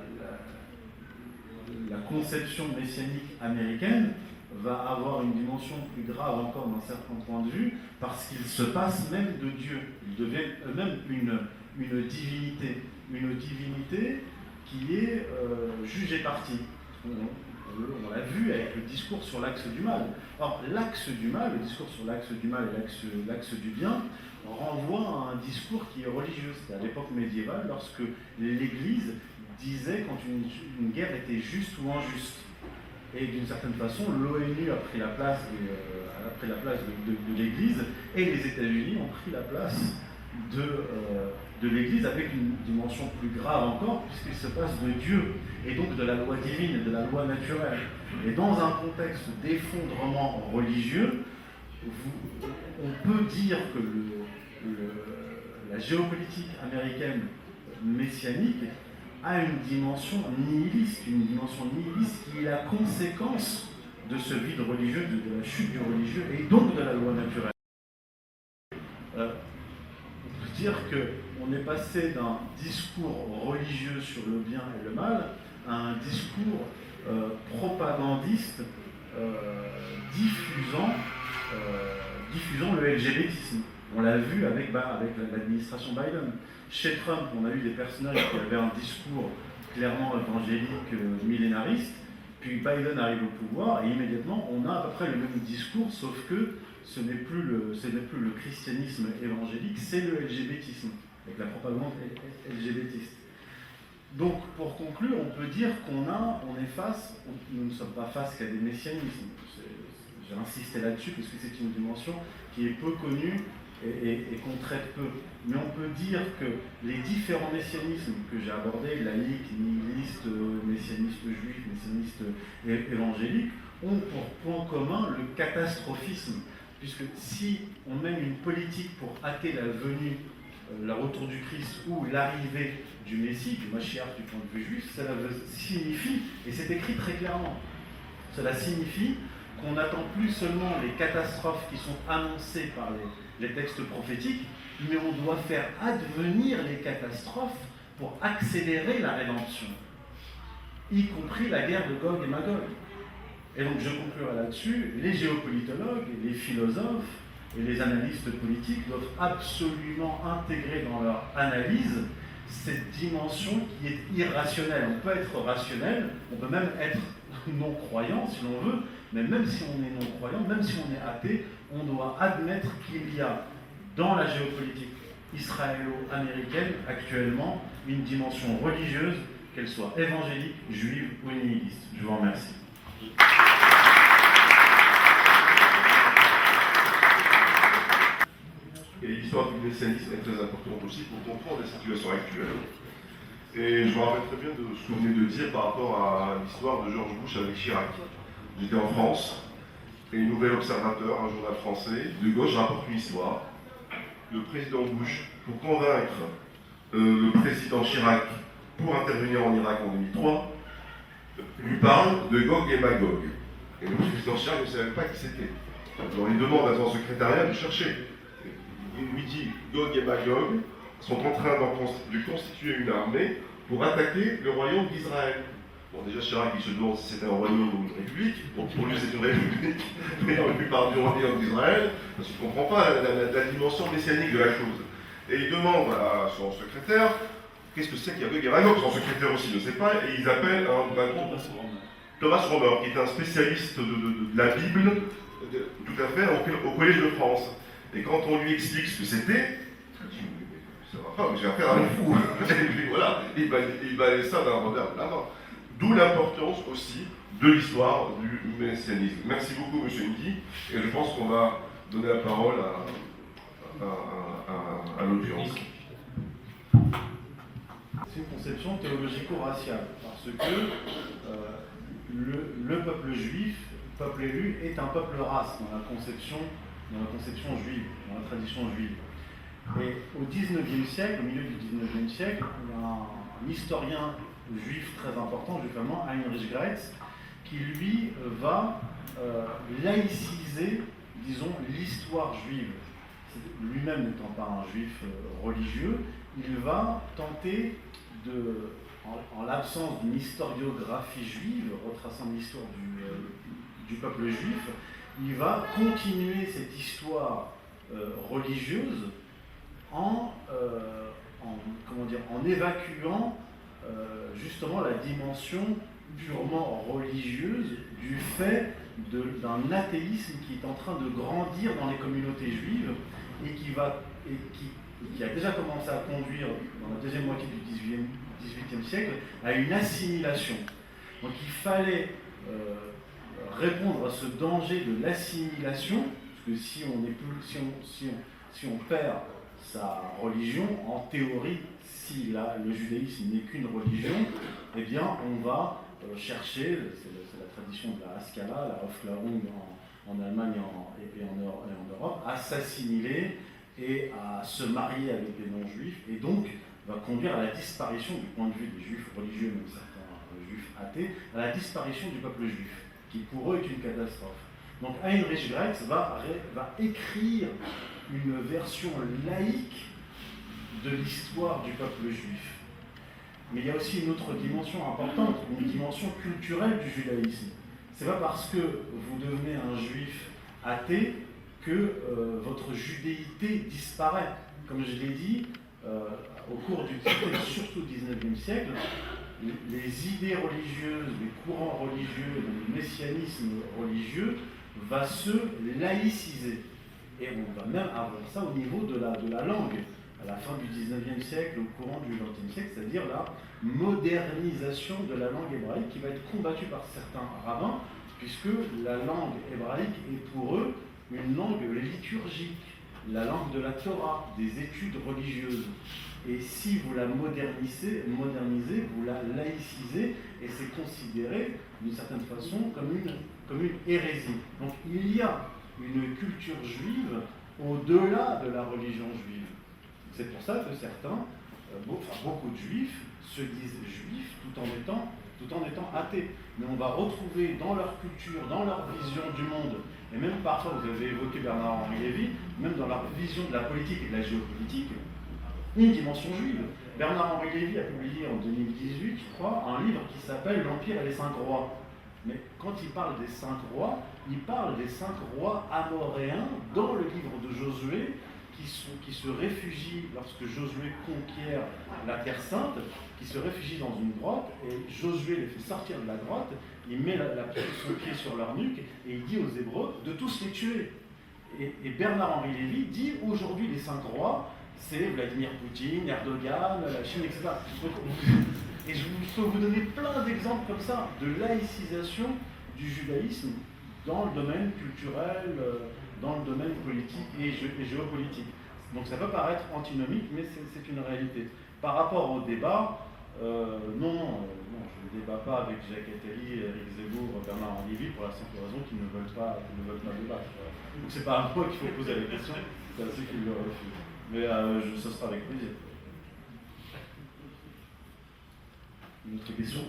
conception messianique américaine va avoir une dimension plus grave encore d'un certain point de vue, parce qu'il se passe même de Dieu. Ils deviennent eux-mêmes une divinité. Une divinité qui est jugée partie. On l'a vu avec le discours sur l'axe du mal. Or, l'axe du mal, le discours sur l'axe du mal et l'axe du bien, renvoie à un discours qui est religieux. C'était à l'époque médiévale, lorsque l'Église disait quand une guerre était juste ou injuste. Et d'une certaine façon, l'ONU a pris la place de l'Église, et les États-Unis ont pris la place de l'Église avec une dimension plus grave encore, puisqu'il se passe de Dieu, et donc de la loi divine et de la loi naturelle. Et dans un contexte d'effondrement religieux, on peut dire que la géopolitique américaine messianique a une dimension nihiliste qui est la conséquence de ce vide religieux, de la chute du religieux, et donc de la loi naturelle. On peut dire qu'on est passé d'un discours religieux sur le bien et le mal à un discours propagandiste diffusant le LGBTisme. On l'a vu avec l'administration Biden. Chez Trump, on a eu des personnages qui avaient un discours clairement évangélique, millénariste, puis Biden arrive au pouvoir, et immédiatement, on a à peu près le même discours, sauf que ce n'est plus le christianisme évangélique, c'est le LGBTisme, avec la propagande LGBTiste. Donc, pour conclure, on peut dire nous ne sommes pas face qu'à des messianismes. J'ai insisté là-dessus parce que c'est une dimension qui est peu connue et qu'on traite peu. Mais on peut dire que les différents messianismes que j'ai abordés, laïque, nihiliste, messianiste juif, messianiste évangélique, ont pour point commun le catastrophisme. Puisque si on mène une politique pour hâter la venue, le retour du Christ ou l'arrivée du Messie, du Mashiach du point de vue juif, cela signifie, et c'est écrit très clairement, cela signifie qu'on n'attend plus seulement les catastrophes qui sont annoncées par les textes prophétiques, mais on doit faire advenir les catastrophes pour accélérer la rédemption, y compris la guerre de Gog et Magog. Et donc je conclurai là-dessus, les géopolitologues, les philosophes et les analystes politiques doivent absolument intégrer dans leur analyse cette dimension qui est irrationnelle. On peut être rationnel, on peut même être non-croyant si l'on veut, mais même si on est non-croyant, même si on est athée, on doit admettre qu'il y a dans la géopolitique israélo-américaine actuellement une dimension religieuse, qu'elle soit évangélique, juive ou nihiliste. Je vous remercie. Et l'histoire du messianisme est très importante aussi pour comprendre la situation actuelle. Et je me rappelle très bien de ce que vous venez de dire par rapport à l'histoire de George Bush avec Chirac. J'étais en France, et le Nouvel Observateur, un journal français, de gauche rapporte une histoire. Le président Bush, pour convaincre le président Chirac pour intervenir en Irak en 2003, lui parle de Gog et Magog. Et le président Chirac ne savait pas qui c'était. Alors il demande à son secrétariat de chercher. Il lui dit Gog et Magog sont en train de constituer une armée pour attaquer le royaume d'Israël. Bon, déjà Chirac il se demande si c'était un royaume ou une république. Bon, pour lui c'est une république, mais on lui parle du royaume d'Israël, parce qu'il ne comprend pas la dimension messianique de la chose. Et il demande à son secrétaire qu'est-ce que c'est qu'il y a Gog et Magog. Son secrétaire aussi ne sait pas, et ils appellent Thomas Romer, qui est un spécialiste de la Bible, tout à fait, au Collège de France. Et quand on lui explique ce que c'était, il dit ça va pas, mais j'ai affaire à un fou. Et puis voilà, il balaye ça d'un revers de la main. D'où l'importance aussi de l'histoire du messianisme. Merci beaucoup, M. Indy, et je pense qu'on va donner la parole à l'audience. C'est une conception théologico-raciale, parce que le peuple juif, le peuple élu, est un peuple race dans la conception juive, dans la tradition juive. Et au XIXe siècle, au milieu du XIXe siècle, il y a un historien juif très important, juif allemand, Heinrich Graetz, qui lui va laïciser, disons, l'histoire juive. Lui-même n'étant pas un juif religieux, il va tenter en l'absence d'une historiographie juive, retraçant l'histoire du peuple juif, il va continuer cette histoire religieuse en évacuant justement la dimension purement religieuse du fait d'un athéisme qui est en train de grandir dans les communautés juives et qui a déjà commencé à conduire dans la deuxième moitié du XVIIIe siècle à une assimilation. Donc il fallait répondre à ce danger de l'assimilation, parce que si on perd sa religion, en théorie, si le judaïsme n'est qu'une religion, eh bien on va chercher, c'est la tradition de la Haskalah, la Aufklärung en Allemagne et en Europe, à s'assimiler et à se marier avec des non-juifs, et donc va conduire à la disparition du point de vue des juifs religieux, même certains juifs athées, à la disparition du peuple juif, qui pour eux est une catastrophe. Donc Heinrich Graetz va écrire une version laïque de l'histoire du peuple juif. Mais il y a aussi une autre dimension importante, une dimension culturelle du judaïsme. C'est pas parce que vous devenez un juif athée que votre judéité disparaît. Comme je l'ai dit, au cours du surtout 19e siècle, les idées religieuses, les courants religieux, le messianisme religieux va se laïciser. Et on va même avoir ça au niveau de la langue. À la fin du 19e siècle, au courant du 20e siècle, c'est-à-dire la modernisation de la langue hébraïque qui va être combattue par certains rabbins, puisque la langue hébraïque est pour eux une langue liturgique, la langue de la Torah, des études religieuses. Et si vous la modernisez, vous la laïcisez, et c'est considéré d'une certaine façon comme une hérésie. Donc il y a une culture juive au-delà de la religion juive. C'est pour ça que certains, beaucoup de juifs, se disent juifs tout en étant athées. Mais on va retrouver dans leur culture, dans leur vision du monde, et même parfois, vous avez évoqué Bernard-Henri Lévy, même dans leur vision de la politique et de la géopolitique, une dimension juive. Bernard-Henri Lévy a publié en 2018, je crois, un livre qui s'appelle L'Empire et les cinq rois. Mais quand il parle des cinq rois, il parle des cinq rois amoréens dans le livre de Josué, qui se réfugient lorsque Josué conquiert la Terre Sainte, qui se réfugient dans une grotte, et Josué les fait sortir de la grotte, il met son pied sur leur nuque, et il dit aux Hébreux de tous les tuer. Et Bernard-Henri Lévy dit aujourd'hui les cinq rois, c'est Vladimir Poutine, Erdogan, la Chine, etc. Et je peux vous donner plein d'exemples comme ça, de laïcisation du judaïsme dans le domaine culturel, dans le domaine politique et géopolitique. Donc ça peut paraître antinomique, mais c'est une réalité. Par rapport au débat, non, je ne débat pas avec Jacques Attali, Éric Zemmour, Bernard-Henri Lévy pour la simple raison qu'ils ne veulent pas débattre. Donc c'est pas à moi qu'il faut poser la question, c'est à ceux qui le refusent. Mais ce sera avec plaisir. Une autre question?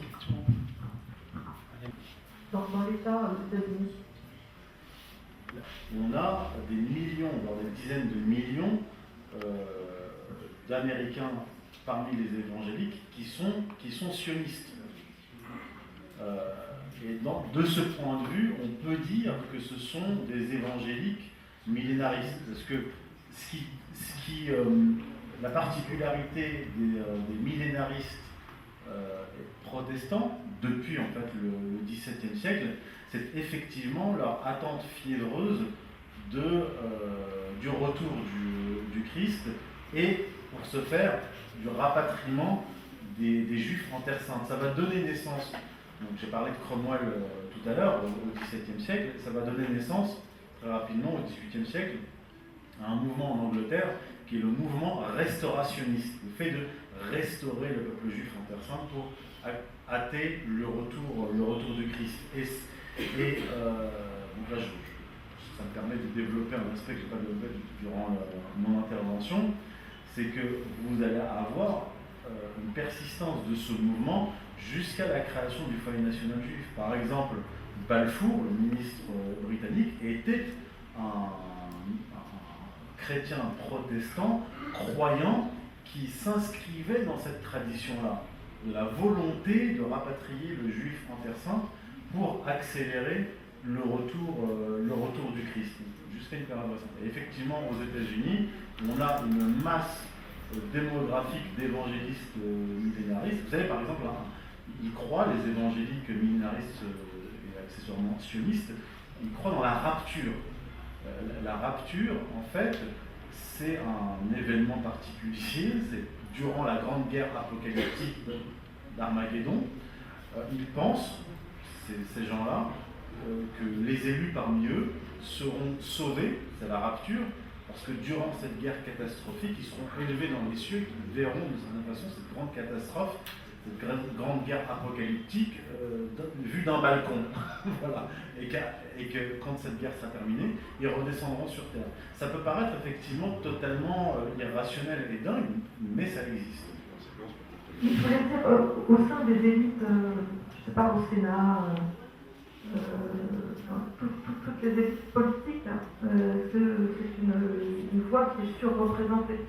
Dans l'État aux États-Unis, on a des millions, voire des dizaines de millions d'Américains parmi les évangéliques qui sont sionistes. Et de ce point de vue, on peut dire que ce sont des évangéliques millénaristes. Parce que la particularité des millénaristes protestants, depuis en fait le XVIIe siècle, c'est effectivement leur attente fiévreuse du retour du Christ et pour ce faire du rapatriement des Juifs en Terre Sainte. Ça va donner naissance, donc j'ai parlé de Cromwell tout à l'heure, au XVIIe siècle, ça va donner naissance très rapidement au XVIIIe siècle à un mouvement en Angleterre qui est le mouvement restaurationniste, le fait de restaurer le peuple juif en Terre Sainte pour hâter le retour du Christ. Donc là, ça me permet de développer un aspect que je n'ai pas développé durant mon intervention, c'est que vous allez avoir une persistance de ce mouvement jusqu'à la création du foyer national juif. Par exemple, Balfour, le ministre britannique, était un chrétien protestant, croyant, qui s'inscrivait dans cette tradition-là, la volonté de rapatrier le juif en Terre Sainte pour accélérer le retour du Christ, jusqu'à une période récente. Et effectivement, aux États-Unis, on a une masse démographique d'évangélistes millénaristes. Vous savez, par exemple, ils croient, les évangéliques millénaristes et accessoirement sionistes, ils croient dans la rapture. La rapture, en fait, c'est un événement particulier, c'est durant la grande guerre apocalyptique d'Armageddon. Ils pensent, ces gens-là, que les élus parmi eux seront sauvés, c'est la rapture, parce que durant cette guerre catastrophique, ils seront élevés dans les cieux, ils verront d'une certaine façon cette grande catastrophe, cette grande guerre apocalyptique vue d'un balcon. Voilà. Et que quand cette guerre sera terminée, ils redescendront sur Terre. Ça peut paraître effectivement totalement irrationnel et dingue, mais ça existe. Je voulais dire, au sein des élites, je ne sais pas, au Sénat, toutes les élites politiques, c'est une voix qui est surreprésentée.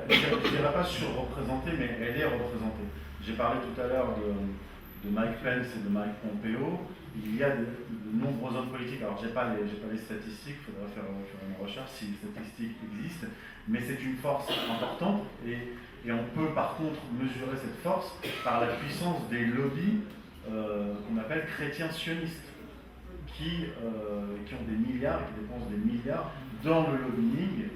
Je ne dirais pas surreprésentée, mais elle est représentée. J'ai parlé tout à l'heure de Mike Pence et de Mike Pompeo. Il y a de nombreux hommes politiques. Alors, j'ai pas les statistiques, il faudra faire une recherche si les statistiques existent, mais c'est une force importante et on peut par contre mesurer cette force par la puissance des lobbies qu'on appelle chrétiens sionistes, qui ont des milliards, qui dépensent des milliards dans le lobbying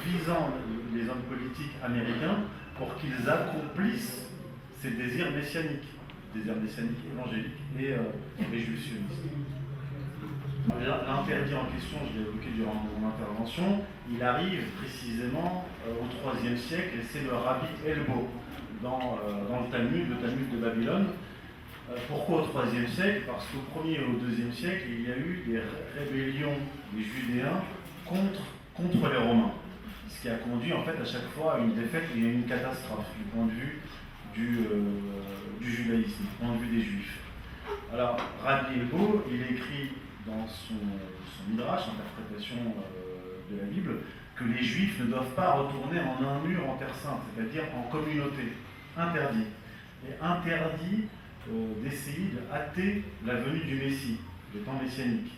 visant les hommes politiques américains pour qu'ils accomplissent ces désirs messianiques évangéliques et juifs sionistes. L'interdit en question, je l'ai évoqué durant mon intervention, il arrive précisément au IIIe siècle et c'est le Rabbi Elbo dans le Talmud de Babylone. Pourquoi au IIIe siècle? Parce qu'au 1er et au 2e siècle, il y a eu des rébellions des Judéens contre les Romains. Ce qui a conduit en fait à chaque fois à une défaite et à une catastrophe du point de vue du judaïsme, du point de vue des Juifs. Alors, Rabbi Elbo, il écrit dans son Midrash, interprétation de la Bible, que les Juifs ne doivent pas retourner en un mur en Terre Sainte, c'est-à-dire en communauté. Interdit. Et interdit d'essayer de hâter la venue du Messie, le temps messianique.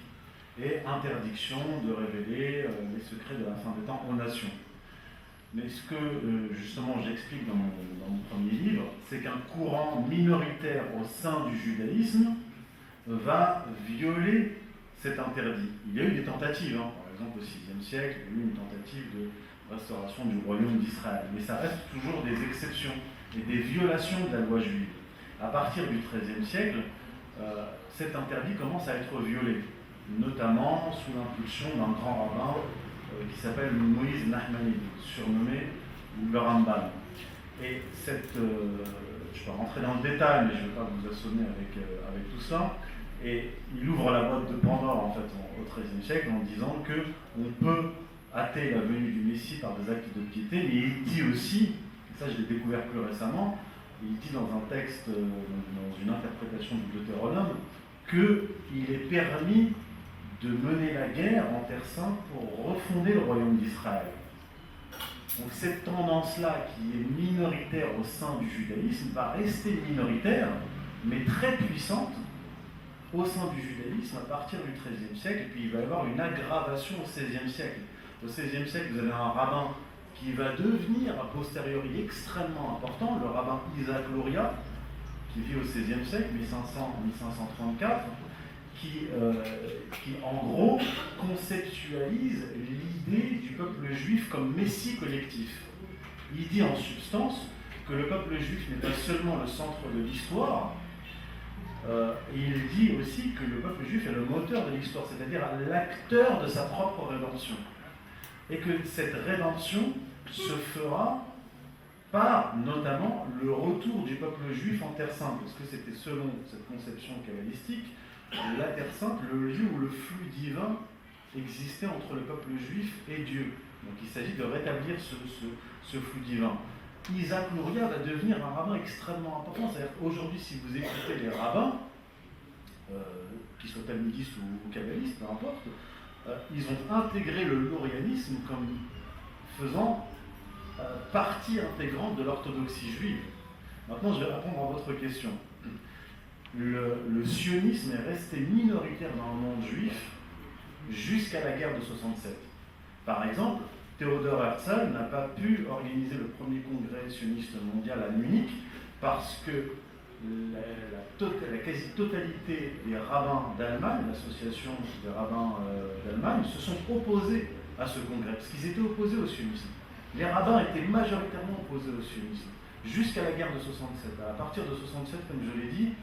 Et interdiction de révéler les secrets de la fin des temps aux nations. Mais ce que justement j'explique dans mon premier livre, c'est qu'un courant minoritaire au sein du judaïsme va violer cet interdit. Il y a eu des tentatives, par exemple au VIe siècle, il y a eu une tentative de restauration du royaume d'Israël, mais ça reste toujours des exceptions et des violations de la loi juive. À partir du XIIIe siècle, cet interdit commence à être violé, notamment sous l'impulsion d'un grand rabbin qui s'appelle Moïse Nachmanides, surnommé le Rambam. Et je peux rentrer dans le détail, mais je ne vais pas vous assommer avec tout ça. Et il ouvre la boîte de Pandore en fait au XIIIe siècle en disant qu'on peut hâter la venue du Messie par des actes de piété, mais il dit aussi, et ça je l'ai découvert plus récemment, il dit dans un texte, dans une interprétation du Deutéronome, qu'il est permis de mener la guerre en Terre Sainte pour refonder le royaume d'Israël. Donc cette tendance-là, qui est minoritaire au sein du judaïsme, va rester minoritaire, mais très puissante au sein du judaïsme à partir du XIIIe siècle, et puis il va y avoir une aggravation au XVIe siècle. Au XVIe siècle, vous avez un rabbin qui va devenir a posteriori extrêmement important, le rabbin Isaac Luria, qui vit au XVIe siècle, 1500-1534, qui en gros conceptualise l'idée du peuple juif comme messie collectif. Il dit en substance que le peuple juif n'est pas seulement le centre de l'histoire, et il dit aussi que le peuple juif est le moteur de l'histoire, c'est-à-dire l'acteur de sa propre rédemption. Et que cette rédemption se fera par notamment le retour du peuple juif en Terre Sainte, parce que c'était selon cette conception kabbalistique, la Terre Sainte, le lieu où le flux divin existait entre le peuple juif et Dieu. Donc il s'agit de rétablir ce flux divin. Isaac Luria va devenir un rabbin extrêmement important. C'est-à-dire qu'aujourd'hui, si vous écoutez les rabbins, qu'ils soient talmudistes ou kabbalistes, peu importe, ils ont intégré le lurianisme comme faisant partie intégrante de l'orthodoxie juive. Maintenant, je vais répondre à votre question. Le sionisme est resté minoritaire dans le monde juif jusqu'à la guerre de 67. Par exemple, Theodor Herzl n'a pas pu organiser le premier congrès sioniste mondial à Munich parce que la quasi-totalité des rabbins d'Allemagne, l'association des rabbins d'Allemagne, se sont opposés à ce congrès, parce qu'ils étaient opposés au sionisme. Les rabbins étaient majoritairement opposés au sionisme, jusqu'à la guerre de 67. À partir de 67, comme je l'ai dit,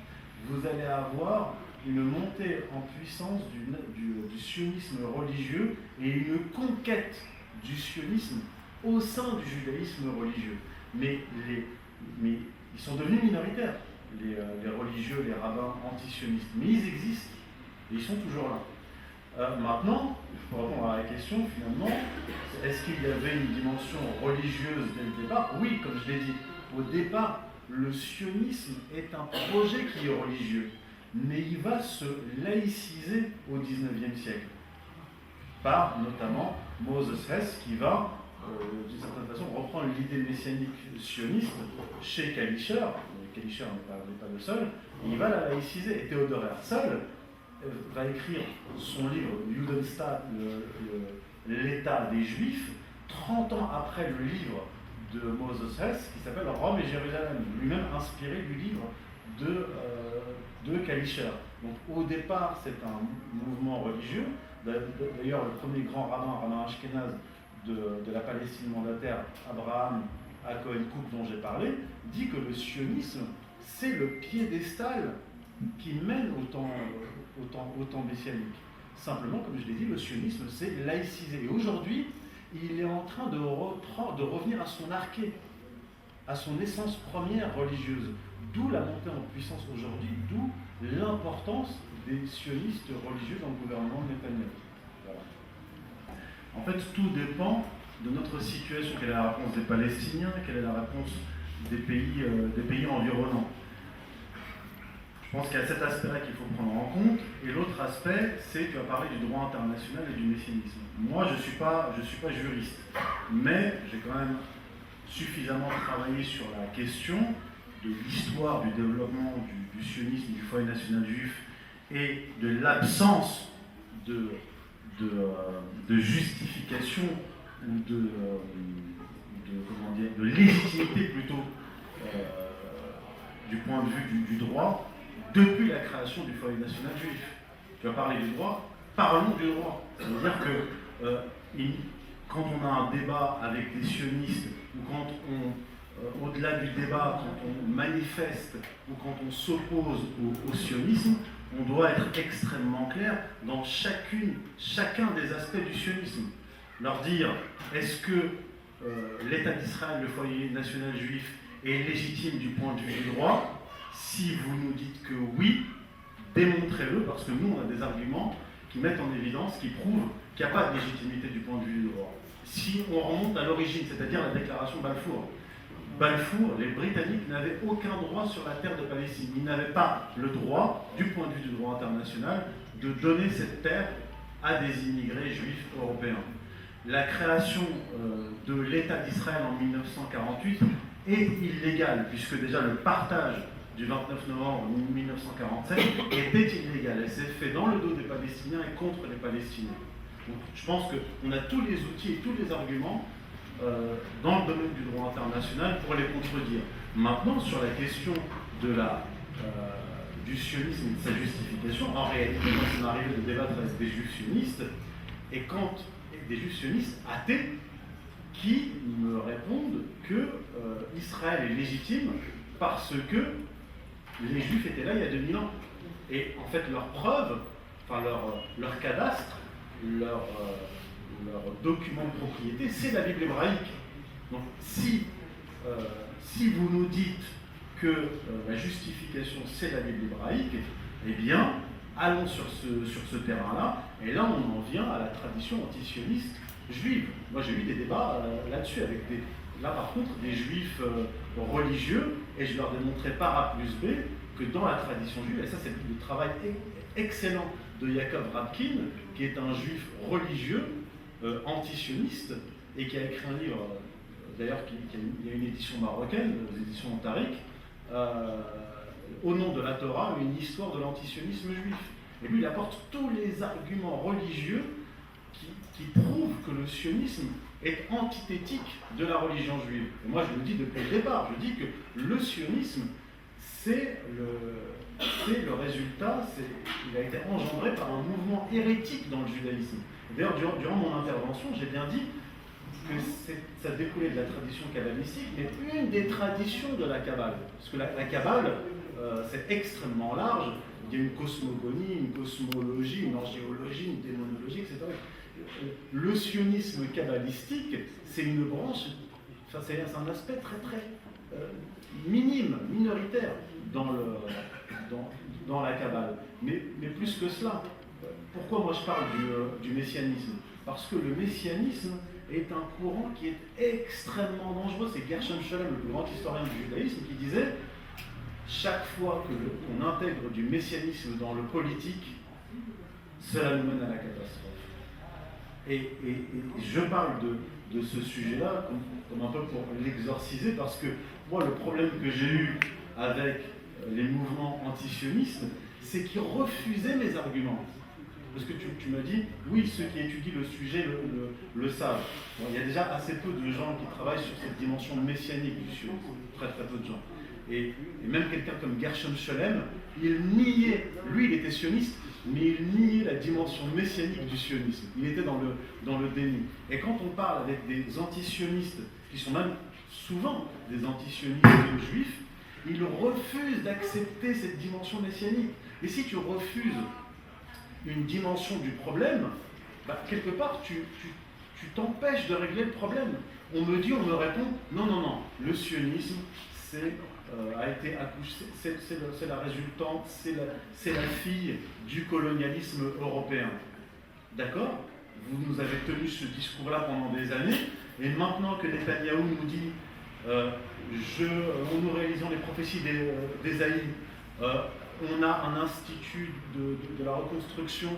vous allez avoir une montée en puissance du sionisme religieux et une conquête du sionisme au sein du judaïsme religieux. Mais ils sont devenus minoritaires, les religieux, les rabbins anti-sionistes. Mais ils existent et ils sont toujours là. Maintenant, pour répondre à la question, finalement, est-ce qu'il y avait une dimension religieuse dès le départ? Oui, comme je l'ai dit. Au départ, le sionisme est un projet qui est religieux, mais il va se laïciser au XIXe siècle, par notamment Moses Hess, qui va, d'une certaine façon, reprendre l'idée messianique sioniste chez Kalischer. Kalischer n'est pas le seul, et il va la laïciser. Et Theodor Herzl va écrire son livre Judenstaat, l'État des Juifs, 30 ans après le livre de Moses Hess, qui s'appelle Rome et Jérusalem, lui-même inspiré du livre de Kalischer. Donc au départ, c'est un mouvement religieux. D'ailleurs, le premier grand rabbin Ashkenaz de la Palestine mandataire, Abraham Cohen Cook, dont j'ai parlé, dit que le sionisme, c'est le piédestal qui mène au temps messianique. Simplement, comme je l'ai dit, le sionisme, c'est laïcisé. Et aujourd'hui, il est en train de revenir à son arché, à son essence première religieuse. D'où la montée en puissance aujourd'hui, d'où l'importance des sionistes religieux dans le gouvernement de Netanyahou. Voilà. En fait, tout dépend de notre situation. Quelle est la réponse des Palestiniens? Quelle est la réponse des pays environnants? Je pense qu'il y a cet aspect-là qu'il faut prendre en compte. Et l'autre aspect, c'est, tu as parlé du droit international et du messianisme. Moi, je suis pas juriste, mais j'ai quand même suffisamment travaillé sur la question de l'histoire du développement du sionisme, du foyer national juif, et de l'absence de justification ou de légitimité plutôt du point de vue du droit depuis la création du foyer national juif. Tu as parlé du droit, parlons du droit. C'est-à-dire que quand on a un débat avec des sionistes, ou quand au-delà du débat, quand on manifeste ou quand on s'oppose au sionisme, on doit être extrêmement clair dans chacun des aspects du sionisme. Leur dire, est-ce que l'État d'Israël, le foyer national juif, est légitime du point de vue du droit? Si vous nous dites que oui, démontrez-le, parce que nous, on a des arguments qui mettent en évidence, qui prouvent qu'il n'y a pas de légitimité du point de vue du droit. Si on remonte à l'origine, c'est-à-dire la déclaration Balfour, les Britanniques n'avaient aucun droit sur la terre de Palestine. Ils n'avaient pas le droit, du point de vue du droit international, de donner cette terre à des immigrés juifs européens. La création de l'État d'Israël en 1948 est illégale, puisque déjà le partage du 29 novembre 1947 était illégale. Elle s'est faite dans le dos des Palestiniens et contre les Palestiniens. Donc, je pense qu'on a tous les outils et tous les arguments dans le domaine du droit international pour les contredire. Maintenant, sur la question du sionisme et de sa justification, en réalité, quand on arrive de débattre avec des juifs sionistes, et quand des juifs sionistes athées qui me répondent que Israël est légitime parce que les juifs étaient là il y a 2000 ans. Et en fait, leur preuve, enfin leur cadastre, leur document de propriété, c'est la Bible hébraïque. Donc si vous nous dites que la justification c'est la Bible hébraïque, eh bien, allons sur ce terrain-là, et là on en vient à la tradition antisioniste juive. Moi j'ai eu des débats là-dessus avec par contre des juifs religieux, et je leur démontrais par A plus B que dans la tradition juive, et ça c'est le travail excellent de Yaakov Rabkin, qui est un juif religieux, antisioniste, et qui a écrit un livre, d'ailleurs il y a une édition marocaine, les éditions Montarik, au nom de la Torah, une histoire de l'antisionisme juif. Et lui il apporte tous les arguments religieux qui prouvent que le sionisme est antithétique de la religion juive. Et moi je le dis depuis le départ, je dis que le sionisme c'est le résultat, il a été engendré par un mouvement hérétique dans le judaïsme. D'ailleurs, durant mon intervention, j'ai bien dit que ça découlait de la tradition kabbalistique, mais une des traditions de la Kabbale. Parce que la Kabbale, c'est extrêmement large. il y a une cosmogonie, une cosmologie, une angéologie, une démonologie, etc. Le sionisme kabbalistique, c'est une branche, enfin, c'est un aspect très très minime, minoritaire dans la Kabbale. Mais plus que cela, pourquoi moi je parle du messianisme? Parce que le messianisme est un courant qui est extrêmement dangereux. C'est Gershom Scholem, le plus grand historien du judaïsme, qui disait chaque fois qu'on intègre du messianisme dans le politique, cela nous mène à la catastrophe. Et je parle de ce sujet-là comme un peu pour l'exorciser, parce que moi, le problème que j'ai eu avec les mouvements antisionistes, c'est qu'ils refusaient mes arguments. Parce que tu m'as dit, oui, ceux qui étudient le sujet le savent. Bon, il y a déjà assez peu de gens qui travaillent sur cette dimension messianique du sionisme, très très peu de gens. Et même quelqu'un comme Gershom Scholem, il niait, lui il était sioniste, mais il niait la dimension messianique du sionisme. Il était dans le déni. Et quand on parle avec des antisionistes, qui sont même souvent des antisionistes juifs, ils refusent d'accepter cette dimension messianique. Et si tu refuses une dimension du problème, bah, quelque part tu t'empêches de régler le problème. On me répond, non, le sionisme a été accouché, c'est la résultante, c'est la fille du colonialisme européen. D'accord? Vous nous avez tenu ce discours-là pendant des années, et maintenant que Netanyahou nous dit nous réalisons les prophéties d'Ésaïe, on a un institut de la reconstruction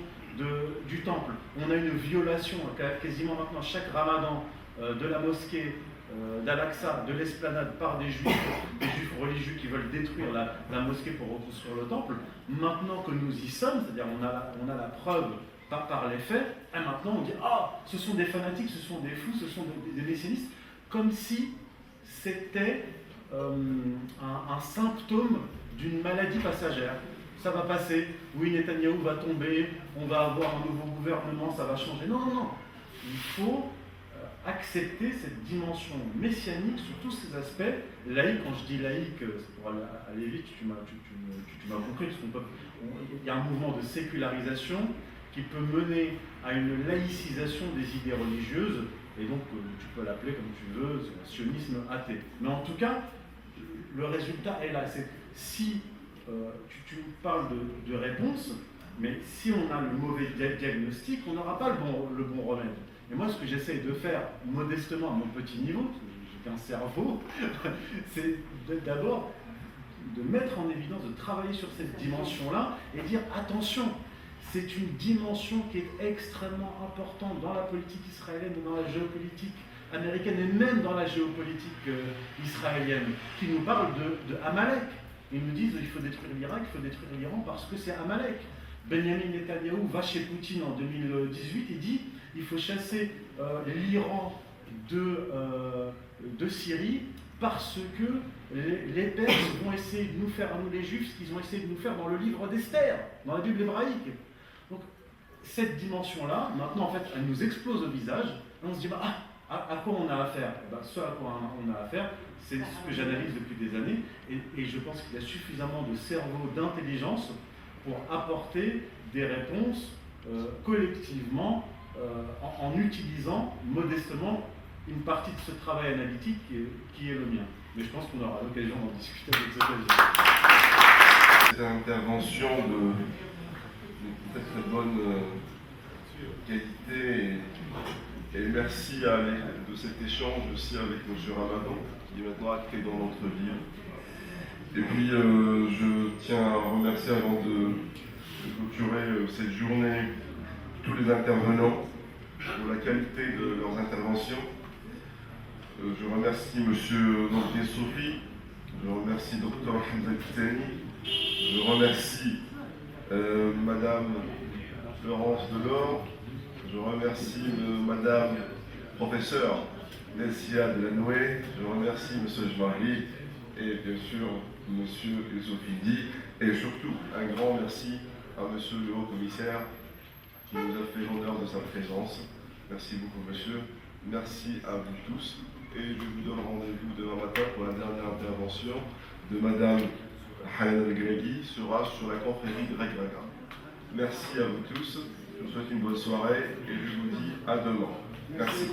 du temple, on a une violation quasiment maintenant chaque ramadan de la mosquée d'Al-Aqsa, de l'esplanade par des juifs religieux qui veulent détruire la mosquée pour reconstruire le temple. Maintenant que nous y sommes, c'est-à-dire on a la preuve par les faits, et maintenant on dit ce sont des fanatiques, ce sont des fous, ce sont des messianistes, comme si c'était un symptôme d'une maladie passagère. Ça va passer, oui, Netanyahou va tomber, on va avoir un nouveau gouvernement, ça va changer. Non. Il faut accepter cette dimension messianique sur tous ces aspects. Laïque, quand je dis laïque, c'est pour aller vite, tu m'as compris, parce il y a un mouvement de sécularisation qui peut mener à une laïcisation des idées religieuses, et donc tu peux l'appeler comme tu veux, c'est un sionisme athée. Mais en tout cas, le résultat est là. C'est si tu me parles de réponse, mais si on a le mauvais diagnostic, on n'aura pas le bon remède. Et moi, ce que j'essaye de faire modestement à mon petit niveau, parce que j'ai qu'un cerveau, c'est d'abord de mettre en évidence, de travailler sur cette dimension-là et dire attention, c'est une dimension qui est extrêmement importante dans la politique israélienne, dans la géopolitique américaine et même dans la géopolitique israélienne, qui nous parle de Amalek. Ils nous disent qu'il faut détruire l'Irak, il faut détruire l'Iran parce que c'est Amalek. Benjamin Netanyahou va chez Poutine en 2018 et dit il faut chasser l'Iran de Syrie parce que les Perses vont essayer de nous faire, à nous les Juifs, ce qu'ils ont essayé de nous faire dans le livre d'Esther, dans la Bible hébraïque. Donc cette dimension-là, maintenant en fait, elle nous explose au visage, et on se dit à quoi on a affaire? Ce à quoi on a affaire, c'est ce que j'analyse depuis des années, et je pense qu'il y a suffisamment de cerveau, d'intelligence pour apporter des réponses collectivement en utilisant modestement une partie de ce travail analytique qui est le mien. Mais je pense qu'on aura l'occasion d'en discuter avec cette occasion. Cette intervention de très très bonne qualité et merci de cet échange aussi avec M. Ramadan qui est maintenant acté dans notre ville. Et puis je tiens à remercier avant de clôturer cette journée tous les intervenants pour la qualité de leurs interventions. Je remercie M. Dr Sophie, je remercie Dr Hamza Kitani, je remercie Madame Florence Delors, je remercie Madame Professeur Nelsia Delanoué, je remercie M. Jmarli et bien sûr M. Sophie et surtout un grand merci à M. le Haut-Commissaire qui nous a fait l'honneur de sa présence. Merci beaucoup monsieur, merci à vous tous et je vous donne rendez-vous demain matin pour la dernière intervention de Madame Hanan El-Ghaleghi sera sur la confrérie de Regraga. Merci à vous tous, je vous souhaite une bonne soirée et je vous dis à demain. Merci.